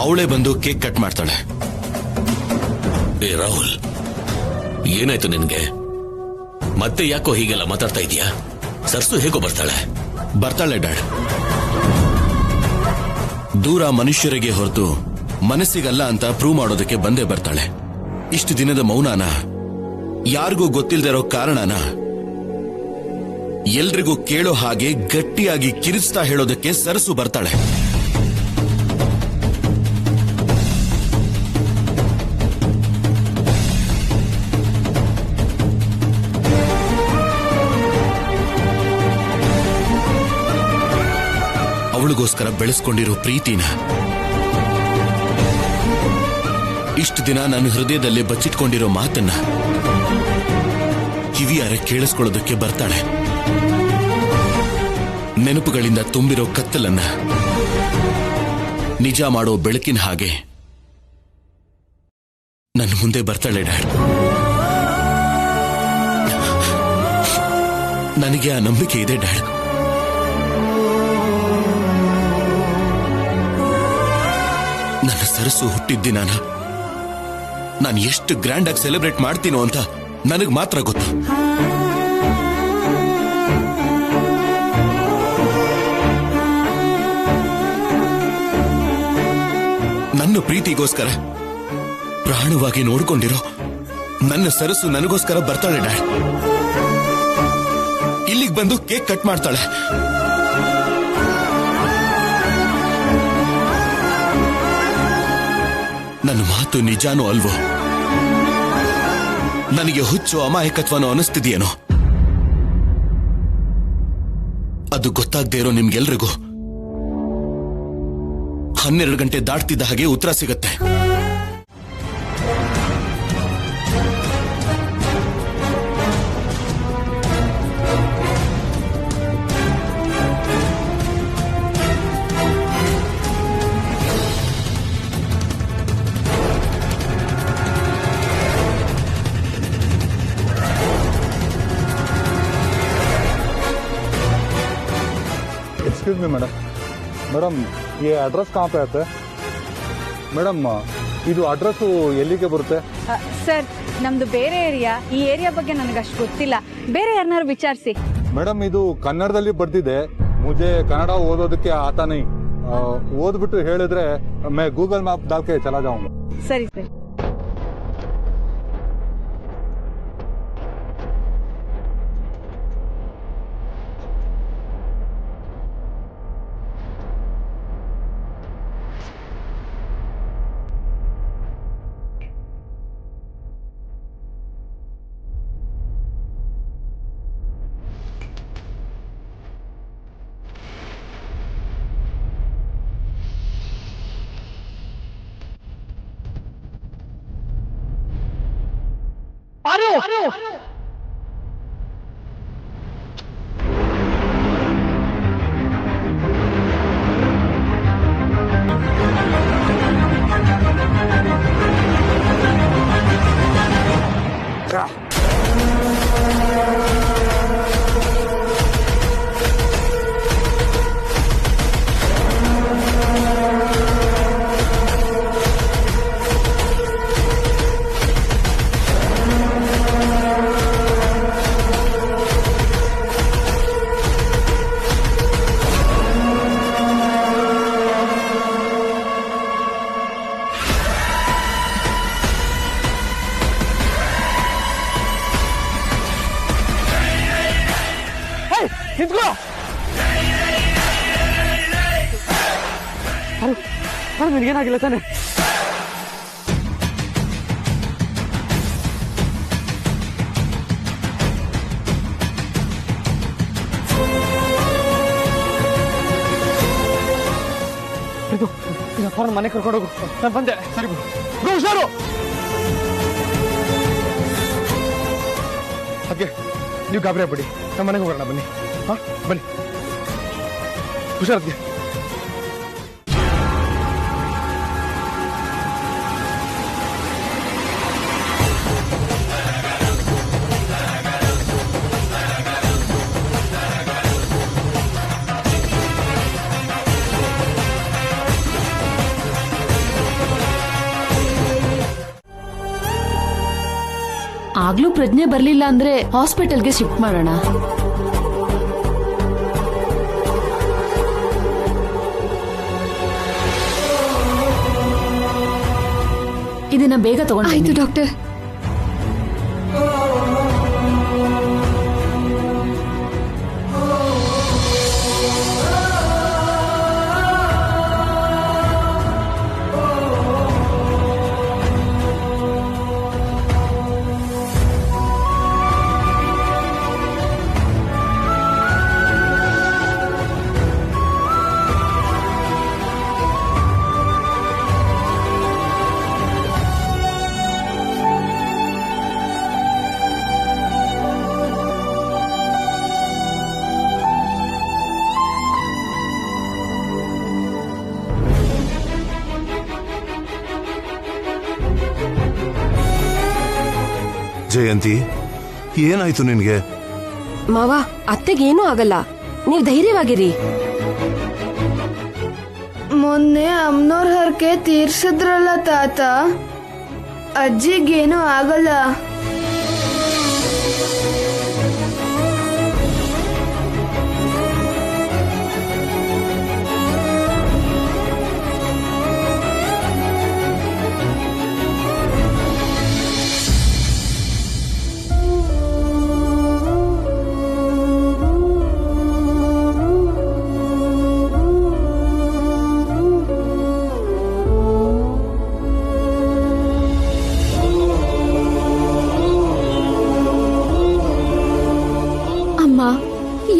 ಅವಳೇ ಬಂದು ಕೇಕ್ ಕಟ್ ಮಾಡ್ತಾಳೆ.
ಏ ರಾಹುಲ್, ಏನಾಯ್ತು ನಿನ್ಗೆ? ಮತ್ತೆ ಯಾಕೋ ಹೀಗೆಲ್ಲ ಮಾತಾಡ್ತಾ ಇದೀಯಾ? ಸರ್ಸು ಹೇಗೋ ಬರ್ತಾಳೆ ಡ್ಯಾಡ್.
ದೂರ ಮನುಷ್ಯರಿಗೆ ಹೊರತು ಮನಸ್ಸಿಗಲ್ಲ ಅಂತ ಪ್ರೂವ್ ಮಾಡೋದಕ್ಕೆ ಬಂದೇ ಬರ್ತಾಳೆ. ಇಷ್ಟು ದಿನದ ಮೌನಾನ, ಯಾರಿಗೂ ಗೊತ್ತಿಲ್ಲದೆ ಇರೋ ಕಾರಣನ ಎಲ್ರಿಗೂ ಕೇಳೋ ಹಾಗೆ ಗಟ್ಟಿಯಾಗಿ ಕಿರಿಸ್ತಾ ಹೇಳೋದಕ್ಕೆ ಸರಸು ಬರ್ತಾಳೆ. ಅವಳಿಗೋಸ್ಕರ ಬೆಳೆಸ್ಕೊಂಡಿರೋ ಪ್ರೀತಿನ ಇಷ್ಟು ದಿನ ನನ್ನ ಹೃದಯದಲ್ಲಿ ಬಚ್ಚಿಟ್ಕೊಂಡಿರೋ ಮಾತನ್ನ ಕಿವಿಯಾರೆ ಕೇಳಿಸ್ಕೊಳ್ಳೋದಕ್ಕೆ ಬರ್ತಾಳೆ. ನೆನಪುಗಳಿಂದ ತುಂಬಿರೋ ಕತ್ತಲನ್ನ ನಿಜ ಮಾಡೋ ಬೆಳಕಿನ ಹಾಗೆ ನನ್ನ ಮುಂದೆ ಬರ್ತಾಳೆ ಡ್ಯಾಡ್. ನನಗೆ ಆ ನಂಬಿಕೆ ಇದೆ ಡ್ಯಾಡ್. ನನ್ನ ಸರಸು ಹುಟ್ಟಿದ ದಿನಾನ ನಾನು ಎಷ್ಟು ಗ್ರ್ಯಾಂಡ್ ಆಗಿ ಸೆಲೆಬ್ರೇಟ್ ಮಾಡ್ತೀನೋ ಅಂತ ನನಗ್ ಮಾತ್ರ ಗೊತ್ತು. ನನ್ನ ಪ್ರೀತಿಗೋಸ್ಕರ ಪ್ರಾಣವಾಗಿ ನೋಡ್ಕೊಂಡಿರೋ ನನ್ನ ಸರಸು ನನಗೋಸ್ಕರ ಬರ್ತಾಳೆ ಡ್ಯಾಡ್. ಇಲ್ಲಿಗೆ ಬಂದು ಕೇಕ್ ಕಟ್ ಮಾಡ್ತಾಳೆ. ನನ್ನ ಮಾತು ನಿಜಾನೋ ಅಲ್ವೋ, ನನಗೆ ಹುಚ್ಚು ಅಮಾಯಕತ್ವನೋ ಅನಿಸ್ತಿದೆಯೇನೋ, ಅದು ಗೊತ್ತಾಗದೇ ಇರೋ ನಿಮ್ಗೆಲ್ರಿಗೂ 12 ಗಂಟೆ ದಾಟ್ತಿದ್ದ ಹಾಗೆ ಉತ್ತರ ಸಿಗತ್ತೆ.
एक्सक्यूज मी मैडम ये एड्रेस कहाँ पे आता है मैडम? ಇದು ಅಡ್ರೆಸ್ಸು ಎಲ್ಲಿಗೆ ಬರುತ್ತೆ?
ಸರ್, ನಮ್ದು ಬೇರೆ ಏರಿಯಾ. ಈ ಏರಿಯಾ ಬಗ್ಗೆ ನನಗೆ ಅಷ್ಟು ಗೊತ್ತಿಲ್ಲ. ಬೇರೆ ಯಾರನ್ನಾರು ವಿಚಾರಿಸಿ.
ಮೇಡಮ್, ಇದು ಕನ್ನಡದಲ್ಲಿ ಬರ್ದಿದೆ. ಮುझे ಕನ್ನಡ ಓದೋದಕ್ಕೆ ಆತ ನೈ. ಓದ್ಬಿಟ್ಟು ಹೇಳಿದ್ರೆ मैं गूगल मैप डाल के चला जाऊंगा.
ಸರಿ ಸರಿ.
ನಿನಗೇನಾಗಿಲ್ಲ ತಾನೆ? ಮನೆ ಕರ್ಕೊಂಡೋಗು. ನಾನು ಬಂದೆ. ಸರಿ, ಹುಷಾರು. ಅದ್ಕೆ ನೀವು ಗಾಬರಿ ಆಗ್ಬಿಡಿ. ನಮ್ಮ ಮನೆಗೆ ಹೋಗೋಣ. ಬನ್ನಿ. ಹಾ, ಬನ್ನಿ. ಹುಷಾರದ್ಗೆ.
ಆಗ್ಲೂ ಪ್ರಜ್ಞೆ ಬರ್ಲಿಲ್ಲ ಅಂದ್ರೆ ಹಾಸ್ಪಿಟಲ್ಗೆ ಶಿಫ್ಟ್ ಮಾಡೋಣ. ಇದನ್ನ ಬೇಗ ತಗೊಂಡು.
ಆಯ್ತು ಡಾಕ್ಟರ್.
ಜಯಂತಿ, ಏನಾಯ್ತು ನಿನ್ಗೆ?
ಮಾವ, ಅತ್ತೆಗೇನೂ ಆಗಲ್ಲ, ನೀವು ಧೈರ್ಯವಾಗಿರಿ.
ಮೊನ್ನೆ ಅಮ್ಮನವ್ರ
ಹರಕೆ ತೀರ್ಸಿದ್ರಲ್ಲ ತಾತ, ಅಜ್ಜಿಗೇನು ಆಗಲ್ಲ.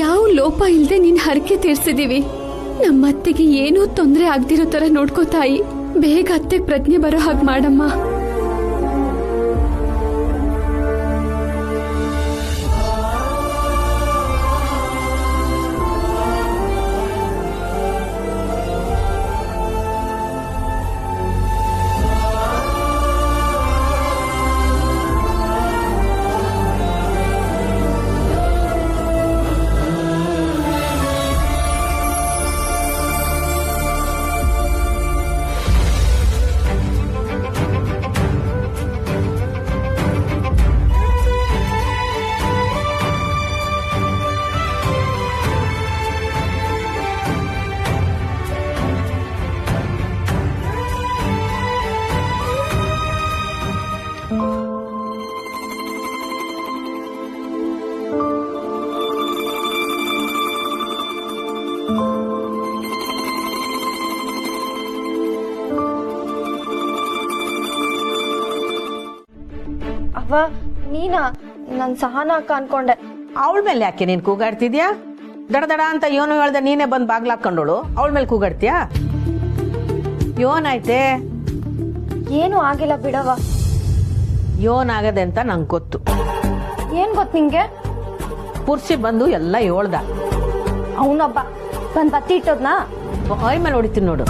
ಯಾವ ಲೋಪ ಇಲ್ಲದೆ ನೀನ್ ಹರಕೆ ತೀರ್ಸಿದೀವಿ. ನಮ್ಮತ್ತೆಗೆ ಏನೂ ತೊಂದರೆ ಆಗ್ದಿರೋ ತರ ನೋಡ್ಕೋ ತಾಯಿ. ಬೇಗ ಅತ್ತೆಗೆ ಪ್ರಜ್ಞೆ ಬರೋ ಹಾಗೆ ಮಾಡಮ್ಮ.
ಅವ್ವ, ನೀನಾ? ನನ್ ಸಹನಾ ಅಕ್ಕ ಅನ್ಕೊಂಡೆ.
ಅವಳ ಮೇಲೆ ಯಾಕೆ ನೀನ್ ಕೂಗಾಡ್ತಿದ್ಯಾ? ದಡ ದಡ ಅಂತ ಯೋನು ಹೇಳ್ದೆ ನೀನೇ ಬಂದ್ ಬಾಗ್ಲಾಕೊಂಡೋಳು ಅವಳ ಮೇಲೆ ಕೂಗಾಡ್ತೀಯಾ? ಯೋನಾಯ್ತೆ?
ಏನು ಆಗಿಲ್ಲ ಬಿಡವ.
ಯೋನ್ ಆಗದೆ ಅಂತ ನಂಗೆ ಗೊತ್ತು.
ಏನ್ ಗೊತ್ತು ನಿಂಗೆ?
ಪುರ್ಸಿ ಬಂದು ಎಲ್ಲ ಹೇಳ್ದ.
ಅವನೊಬ್ಬ ಬಂದ್ ಬತ್ತಿ ಇಟ್ಟೋದ್ನಾ
ಹೊಯ್ ಮೇಲೆ ಹೊಡಿತೀನಿ ನೋಡು.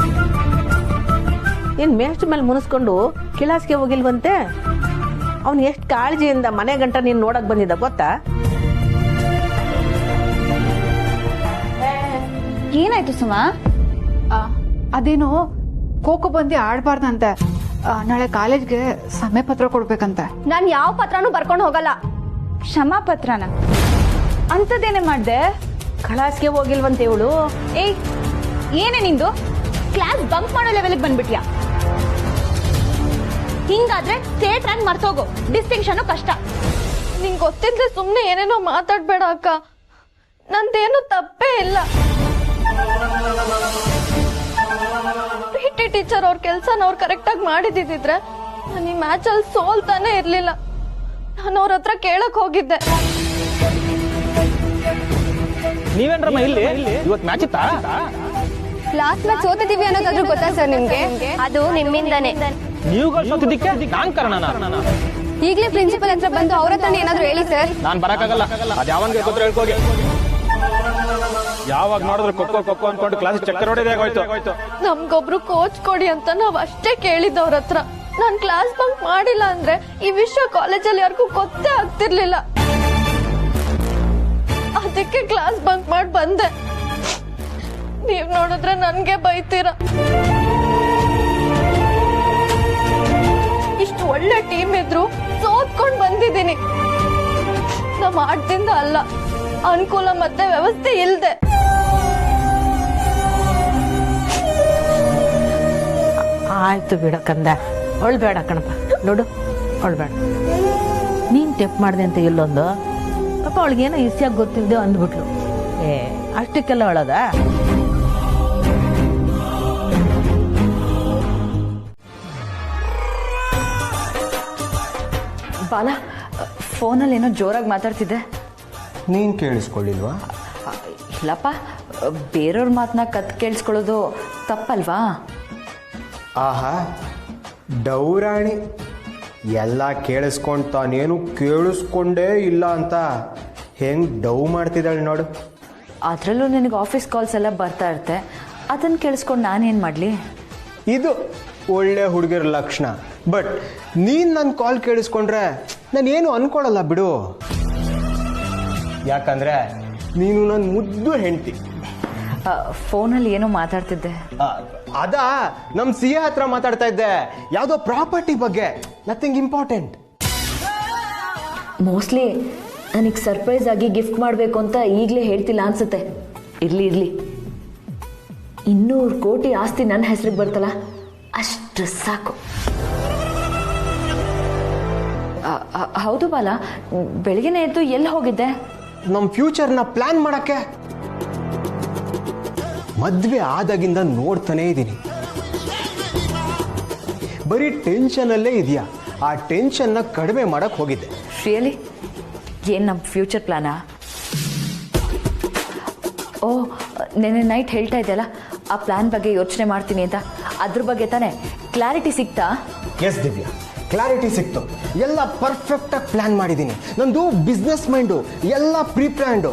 ಏನ್ ಮೇಷ್ಟ್ರ ಮೇಲೆ ಮುನಿಸ್ಕೊಂಡು ಕಿಲಾಸ್ಗೆ ಹೋಗಿಲ್ವಂತೆ? ಅವ್ನು ಎಷ್ಟು ಕಾಳಜಿಯಿಂದ ಮನೆ ಗಂಟ ನೀನ್ ನೋಡಕ್ ಬಂದಿದ್ದ ಗೊತ್ತಾ?
ಏನಾಯ್ತು ಸುಮಾ?
ಅದೇನೋ ಕೋಕೋ ಬಂದಿ ಆಡ್ಬಾರ್ದಂತೆ. ನಾಳೆ ಕಾಲೇಜ್ಗೆ ಸಮಯ ಪತ್ರ ಕೊಡ್ಬೇಕಂತೆ.
ನಾನ್ ಯಾವ ಪತ್ರನೂ ಬರ್ಕೊಂಡು ಹೋಗಲ್ಲ.
ಕ್ಷಮಾ ಪತ್ರನ? ಅಂತದೇನೆ ಮಾಡ್ದೆ?
ಕ್ಲಾಸ್ಗೆ ಹೋಗಿಲ್ವಂತೆ ಇವಳು.
ಏಯ್, ಏನೇ ನಿಂದು? ಕ್ಲಾಸ್ ಬಂಕ್ ಮಾಡೋ ಲೆವೆಲ್ಗೆ ಬಂದ್ಬಿಟ್ಯಾ? ಹಿಂಗಾದ್ರೆ ಸ್ಟೇಟ್ ರ್ಯಾಂಕ್ ಮರ್ತೋಗು. ಡಿಸ್ಟಿಂಕ್ಷನ್ ಕಷ್ಟ.
ನಿಂಗೆ ಗೊತ್ತಿದ್ರೆ ಸುಮ್ನೆ ಏನೇನೋ ಮಾತಾಡ್ಬೇಡ ಅಕ್ಕ. ನಂದೇನು ತಪ್ಪೇ ಇಲ್ಲ. PT ಟೀಚರ್ ಅವ್ರ ಕೆಲ್ಸನ ಅವ್ರು ಕರೆಕ್ಟ್ ಆಗಿ ಮಾಡಿದಿದ್ರೆ ನಾನು ಈ ಮ್ಯಾಚ್ ಅಲ್ಲಿ ಸೋಲ್ತಾನೆ ಇರ್ಲಿಲ್ಲ. ನಾನು ಅವ್ರ ಹತ್ರ ಕೇಳಕ್ ಹೋಗಿದ್ದೆ.
ನೀವೇನ್ರಮ್ಮ ಇಲ್ಲಿ? ಇವತ್ತು ಮ್ಯಾಚ್ ಇತ್ತಾ?
ಕ್ಲಾಸ್ ಮ್ಯಾಚ್ ಸೋತಿದೀವಿ ಅನ್ನೋದಾದ್ರೂ ಗೊತ್ತಾ ಸರ್ ನಿಮ್ಗೆ? ಅದು ನಿಮ್ಮಿಂದಾನೆ.
ನೀವುಗಳು ಸೋತಿದ್ದಕ್ಕೆ ನಾನ್ ಕಾರಣನ?
ಈಗಲೇ ಪ್ರಿನ್ಸಿಪಲ್ ಹತ್ರ ಬಂದು ಅವ್ರ ಹತ್ರ ಏನಾದ್ರು ಹೇಳಿ ಸರ್.
ನಾನ್ ಬರಕ್ಕಾಗಲ್ಲ. ಅದ್ ಯಾವನ್ಗೆ ಗೊತ್ತಿರೋ ಹೇಳ್ಕೋಗಿ. ಯಾವಾಗ ನೋಡಿದ್ರು ಕೊಕ್ಕೋ ಕೊಕ್ಕೋ ಅನ್ಕೊಂಡು ಕ್ಲಾಸ್ ಚಕ್ಕರ್ ಹೊಡೆದೇ ಆಗೋಯ್ತು.
ನಮ್ಗೊಬ್ರು ಕೋಚ್ ಕೊಡಿ ಅಂತ ನಾವ್ ಅಷ್ಟೇ ಕೇಳಿದ್ದವ್ರ ಹತ್ರ. ನಾನ್ ಕ್ಲಾಸ್ ಬಂಕ್ ಮಾಡಿಲ್ಲ ಅಂದ್ರೆ ಈ ವಿಷಯ ಕಾಲೇಜಲ್ಲಿ ಯಾರಿಗೂ ಗೊತ್ತೇ ಆಗ್ತಿರ್ಲಿಲ್ಲ. ಅದಕ್ಕೆ ಕ್ಲಾಸ್ ಬಂಕ್ ಮಾಡಿ ಬಂದೆ. ನೀವ್ ನೋಡಿದ್ರೆ ನನ್ಗೆ ಬೈತೀರಾ. ಇಷ್ಟು ಒಳ್ಳೆ ಟೀಮ್ ಇದ್ರು ಸೋತ್ಕೊಂಡ್ ಬಂದಿದ್ದೀನಿ. ನಮ್ ಆಟದಿಂದ ಅಲ್ಲ, ಅನುಕೂಲ ಮತ್ತೆ ವ್ಯವಸ್ಥೆ ಇಲ್ದೆ.
ಆಯ್ತು ಬಿಡ ಕಂದ, ಅಳ್ಬೇಡ ಕಣಪ್ಪ. ನೋಡು, ಅಳ್ಬೇಡ. ನೀನ್ ಟೆಪ್ ಮಾಡ್ದೆ ಅಂತ ಇಲ್ಲೊಂದು ಪಾಪ ಅವಳಿಗೇನೋ ಇಸಿಯಾಗಿ ಗೊತ್ತಿಲ್ದೆ ಅಂದ್ಬಿಟ್ಲು. ಅಷ್ಟಕ್ಕೆಲ್ಲ ಅಳದ?
ಬಾಲ, ಫೋನಲ್ಲಿ ಏನೋ ಜೋರಾಗಿ ಮಾತಾಡ್ತಿದ್ದೆ.
ನೀನ್ ಕೇಳಿಸ್ಕೊಳ್ಳಿಲ್ವಾ?
ಇಲ್ಲಪ್ಪ, ಬೇರೆಯವ್ರ ಮಾತನ್ನ ಕತ್ ಕೇಳಿಸ್ಕೊಳ್ಳೋದು ತಪ್ಪಲ್ವಾ?
ಆಹಾ, ಡೌರಾಣಿ ಎಲ್ಲ ಕೇಳಿಸ್ಕೊಂಡು ತಾನೇನು ಕೇಳಿಸ್ಕೊಂಡೇ ಇಲ್ಲ ಅಂತ ಹೆಂಗ್ ಡೌ ಮಾಡ್ತಿದ್ದಾಳೆ ನೋಡು.
ಅದರಲ್ಲೂ ನಿನಗೆ ಆಫೀಸ್ ಕಾಲ್ಸ್ ಎಲ್ಲ ಬರ್ತಾ ಇರುತ್ತೆ, ಅದನ್ನು ಕೇಳಿಸ್ಕೊಂಡು ನಾನೇನು ಮಾಡಲಿ?
ಇದು ಒಳ್ಳೆ ಹುಡುಗಿರ ಲಕ್ಷಣ. ಬಟ್ ನೀನು ನನ್ನ ಕಾಲ್ ಕೇಳಿಸ್ಕೊಂಡ್ರೆ ನಾನೇನು ಅನ್ಕೊಳ್ಳಲ್ಲ ಬಿಡು. ಯಾಕಂದ್ರೆ ನೀನು ನನ್ನ ಮುದ್ದು ಹೆಂಡತಿ.
ಫೋನಲ್ಲಿ ಏನೋ ಮಾತಾಡ್ತಿದ್ದೆ.
ಅದಾ ನಮ್ ಸಿ ಎ ಹತ್ರ ಮಾತಾಡ್ತಾ ಇದ್ದೆ, ಯಾವ್ದೋ ಪ್ರಾಪರ್ಟಿ ಬಗ್ಗೆ, ನಥಿಂಗ್ ಇಂಪಾರ್ಟೆಂಟ್.
ಮೋಸ್ಟ್ಲಿ ನನಗೆ ಸರ್ಪ್ರೈಸ್ ಆಗಿ ಗಿಫ್ಟ್ ಮಾಡಬೇಕು ಅಂತ ಈಗಲೇ ಹೇಳ್ತಿಲ್ಲ ಅನ್ಸುತ್ತೆ. ಇರ್ಲಿ 200 ಕೋಟಿ ಆಸ್ತಿ ನನ್ನ ಹೆಸರಿಗೆ ಬರ್ತಲ್ಲ, ಅಷ್ಟು ಸಾಕು.
ಹೌದು ಬಾಲ, ಬೆಳಗ್ಗೆನೇ ಎದ್ದು ಎಲ್ಲಿ ಹೋಗಿದ್ದೆ?
ನಮ್ ಫ್ಯೂಚರ್ನ ಪ್ಲಾನ್ ಮಾಡಕ್ಕೆ. ಮದ್ವೆ ಆದಾಗಿಂದ ನೋಡ್ತಾನೆ ಇದ್ದೀನಿ, ಬರೀ ಟೆನ್ಷನ್ ಅಲ್ಲೇ ಇದೆಯಾ. ಆ ಟೆನ್ಷನ್ನ ಕಡಿಮೆ ಮಾಡಕ್ ಹೋಗಿದ್ದೆ.
ರಿಯಲಿ? ಏನು ನಮ್ಮ ಫ್ಯೂಚರ್ ಪ್ಲಾನಾ? ಓ, ನೆನ್ನೆ ನೈಟ್ ಹೇಳ್ತಾ ಇದ್ದೆಲ್ಲ ಆ ಪ್ಲಾನ್ ಬಗ್ಗೆ ಯೋಚನೆ ಮಾಡ್ತೀನಿ ಅಂತ, ಅದ್ರ ಬಗ್ಗೆ ತಾನೇ ಕ್ಲಾರಿಟಿ ಸಿಗ್ತಾ?
ಎಸ್ ದಿವ್ಯಾ, ಕ್ಲಾರಿಟಿ ಸಿಕ್ತು. ಎಲ್ಲ ಪರ್ಫೆಕ್ಟಾಗಿ ಪ್ಲಾನ್ ಮಾಡಿದ್ದೀನಿ. ನಂದು ಬಿಸ್ನೆಸ್ ಮೈಂಡು, ಎಲ್ಲ ಪ್ರೀ ಪ್ಲ್ಯಾಂಡು.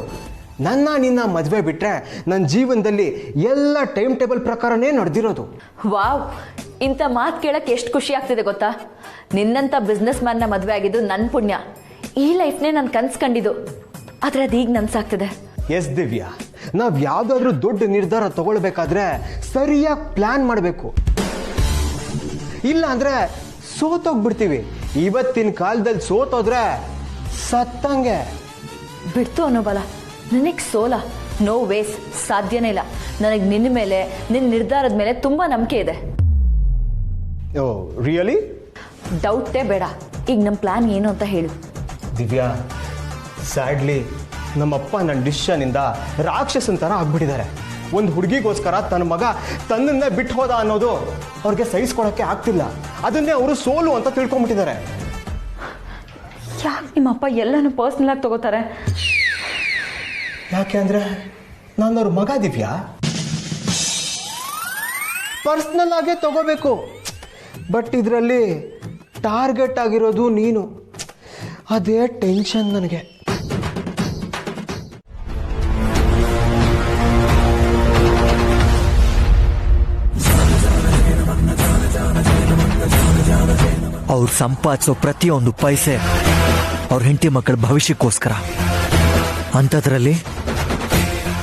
ನಿನ್ನ ಮದುವೆ ಬಿಟ್ರೆ ನನ್ನ ಜೀವನದಲ್ಲಿ ಎಲ್ಲ ಟೈಮ್ ಟೇಬಲ್ ಪ್ರಕಾರನೇ ನಡೆದಿರೋದು.
ವಾವ್, ಇಂಥ ಮಾತು ಕೇಳಕ್ಕೆ ಎಷ್ಟು ಖುಷಿ ಆಗ್ತಿದೆ ಗೊತ್ತಾ? ನಿನ್ನಂಥ ಬಿಸ್ನೆಸ್ ಮ್ಯಾನ್ನ ಮದುವೆ ಆಗಿದ್ದು ನನ್ನ ಪುಣ್ಯ. ಈ ಲೈಫ್ನೇ ನಾನು ಕನ್ಸ್ಕೊಂಡಿದ್ದು, ಆದರೆ ಅದೀಗ ನನ್ಸಾಗ್ತಿದೆ.
ಎಸ್ ದಿವ್ಯಾ, ನಾವು ಯಾವುದಾದ್ರೂ ದೊಡ್ಡ ನಿರ್ಧಾರ ತಗೊಳ್ಬೇಕಾದ್ರೆ ಸರಿಯಾಗಿ ಪ್ಲಾನ್ ಮಾಡಬೇಕು. ಇಲ್ಲ ಅಂದ್ರೆ ಸೋತೋಗ್ಬಿಡ್ತೀವಿ. ಇವತ್ತಿನ ಕಾಲದಲ್ಲಿ ಸೋತೋದ್ರೆ ಸತ್ತಂಗೆ.
ಬಿಡ್ತು ಅನ್ನೋ ಬಲ, ನನಗೆ ಸೋಲ ನೋ ವೇಸ್, ಸಾಧ್ಯನೇ ಇಲ್ಲ. ನನಗೆ ನಿನ್ನ ಮೇಲೆ, ನಿನ್ನ ನಿರ್ಧಾರದ ಮೇಲೆ ತುಂಬ ನಂಬಿಕೆ ಇದೆ.
Oh really?
ಡೌಟೇ ಬೇಡ. ಈಗ ನಮ್ಮ ಪ್ಲಾನ್ ಏನು ಅಂತ ಹೇಳು.
ದಿವ್ಯಾ, ಸ್ಯಾಡ್ಲಿ ನಮ್ಮಪ್ಪ ನನ್ನ ಡಿಸಿಷನಿಂದ ರಾಕ್ಷಸನ್ ಥರ ಆಗ್ಬಿಟ್ಟಿದ್ದಾರೆ. ಒಂದು ಹುಡುಗಿಗೋಸ್ಕರ ತನ್ನ ಮಗ ತನ್ನನ್ನೇ ಬಿಟ್ಟು ಹೋದ ಅನ್ನೋದು ಅವ್ರಿಗೆ ಸಹಿಸ್ಕೊಳಕ್ಕೆ ಆಗ್ತಿಲ್ಲ. ಅದನ್ನೇ ಅವರು ಸೋಲು ಅಂತ ತಿಳ್ಕೊಂಡ್ಬಿಟ್ಟಿದ್ದಾರೆ.
ಯಾಕೆ ನಿಮ್ಮಪ್ಪ ಎಲ್ಲನೂ ಪರ್ಸ್ನಲ್ ಆಗಿ ತಗೋತಾರೆ?
ಯಾಕೆ ಅಂದ್ರೆ ನಾನು ಅವ್ರ ಮಗ ದಿವ್ಯಾ, ಪರ್ಸ್ನಲ್ ಆಗೇ ತಗೋಬೇಕು. ಬಟ್ ಇದರಲ್ಲಿ ಟಾರ್ಗೆಟ್ ಆಗಿರೋದು ನೀನು, ಅದೇ ಟೆನ್ಷನ್ ನನಗೆ.
ಅವ್ರು ಸಂಪಾದಿಸೋ ಪ್ರತಿಯೊಂದು ಪೈಸೆ ಅವ್ರ ಹೆಂಡತಿ ಮಕ್ಕಳ ಭವಿಷ್ಯಕ್ಕೋಸ್ಕರ. ಅಂಥದ್ರಲ್ಲಿ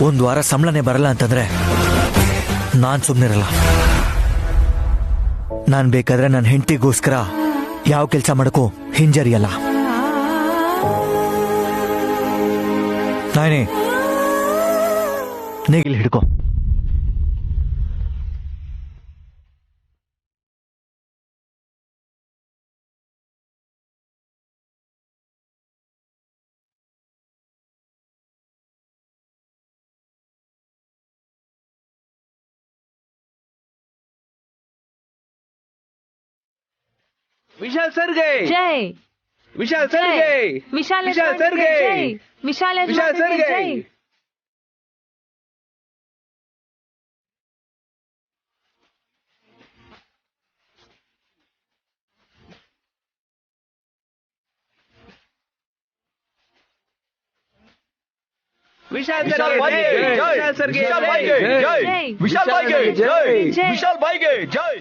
1 ವಾರ ಸಂಬಳನೇ ಬರಲ್ಲ ಅಂತಂದ್ರೆ ನಾನು ಸುಮ್ಮನಿರಲ್ಲ. ನಾನು ಬೇಕಾದ್ರೆ ನನ್ನ ಹೆಂಡತಿಗೋಸ್ಕರ ಯಾವ ಕೆಲಸ ಮಾಡೋಕ್ಕೂ ಹಿಂಜರಿಯಲ್ಲ. ನಾನೇ ನೇಗಿಲ್ ಹಿಡ್ಕೊ.
ವಿಶಾಲ್ ಸರ್ಗೆ
ಜೈ.
ವಿಶಾಲ್ ಸರ್ಗೆ
ವಿಶಾಲ್
ವಿಶಾಲ್ ಸರ್ಗೆ
ವಿಶಾಲ್
ವಿಶಾಲ್ ಸರ್ಗೆ ವಿಶಾಲ್ ಸರ್ಗೆ ವಿಶಾಲ್ ಭಾಯ್ಗೆ ಜೈ. ವಿಶಾಲ್ ಭಾಯ್ಗೆ ಜೈ. ವಿಶಾಲ್ ಭಾಯ್ಗೆ ಜೈ.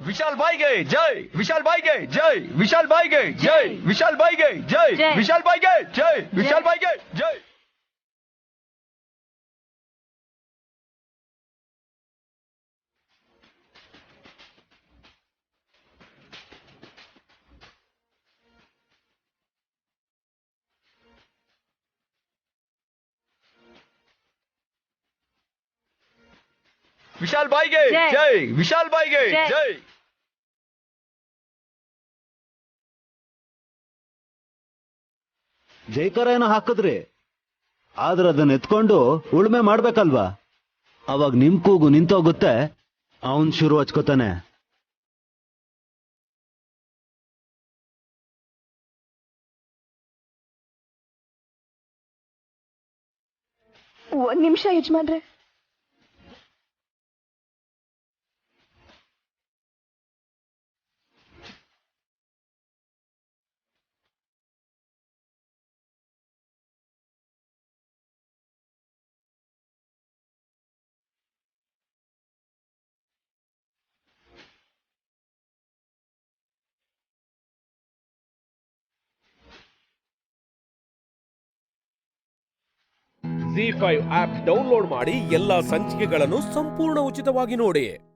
विशाल भाई गए जय. विशाल भाई गए जय. विशाल भाई गए जय. विशाल भाई गए जय. विशाल भाई गए जय. विशाल भाई गए जय. विशाल भाई गए जय. विशाल भाई गए जय.
ಜೈಕಾರ ಏನೋ ಹಾಕಿದ್ರಿ, ಆದ್ರೆ ಅದನ್ನ ಎತ್ಕೊಂಡು ಉಳುಮೆ ಮಾಡ್ಬೇಕಲ್ವಾ? ಅವಾಗ ನಿಮ್ ಕೂಗು ನಿಂತೋಗುತ್ತೆ, ಅವನ್ ಶುರು ಹಚ್ಕೋತಾನೆ.
ಒಂದ್ ನಿಮಿಷ ಯಜಮಾನ್ರೆ.
ZEE5 ಆಪ್ ಡೌನ್ಲೋಡ್ ಮಾಡಿ ಎಲ್ಲಾ ಸಂಚಿಕೆಗಳನ್ನು ಸಂಪೂರ್ಣ ಉಚಿತವಾಗಿ ನೋಡಿ.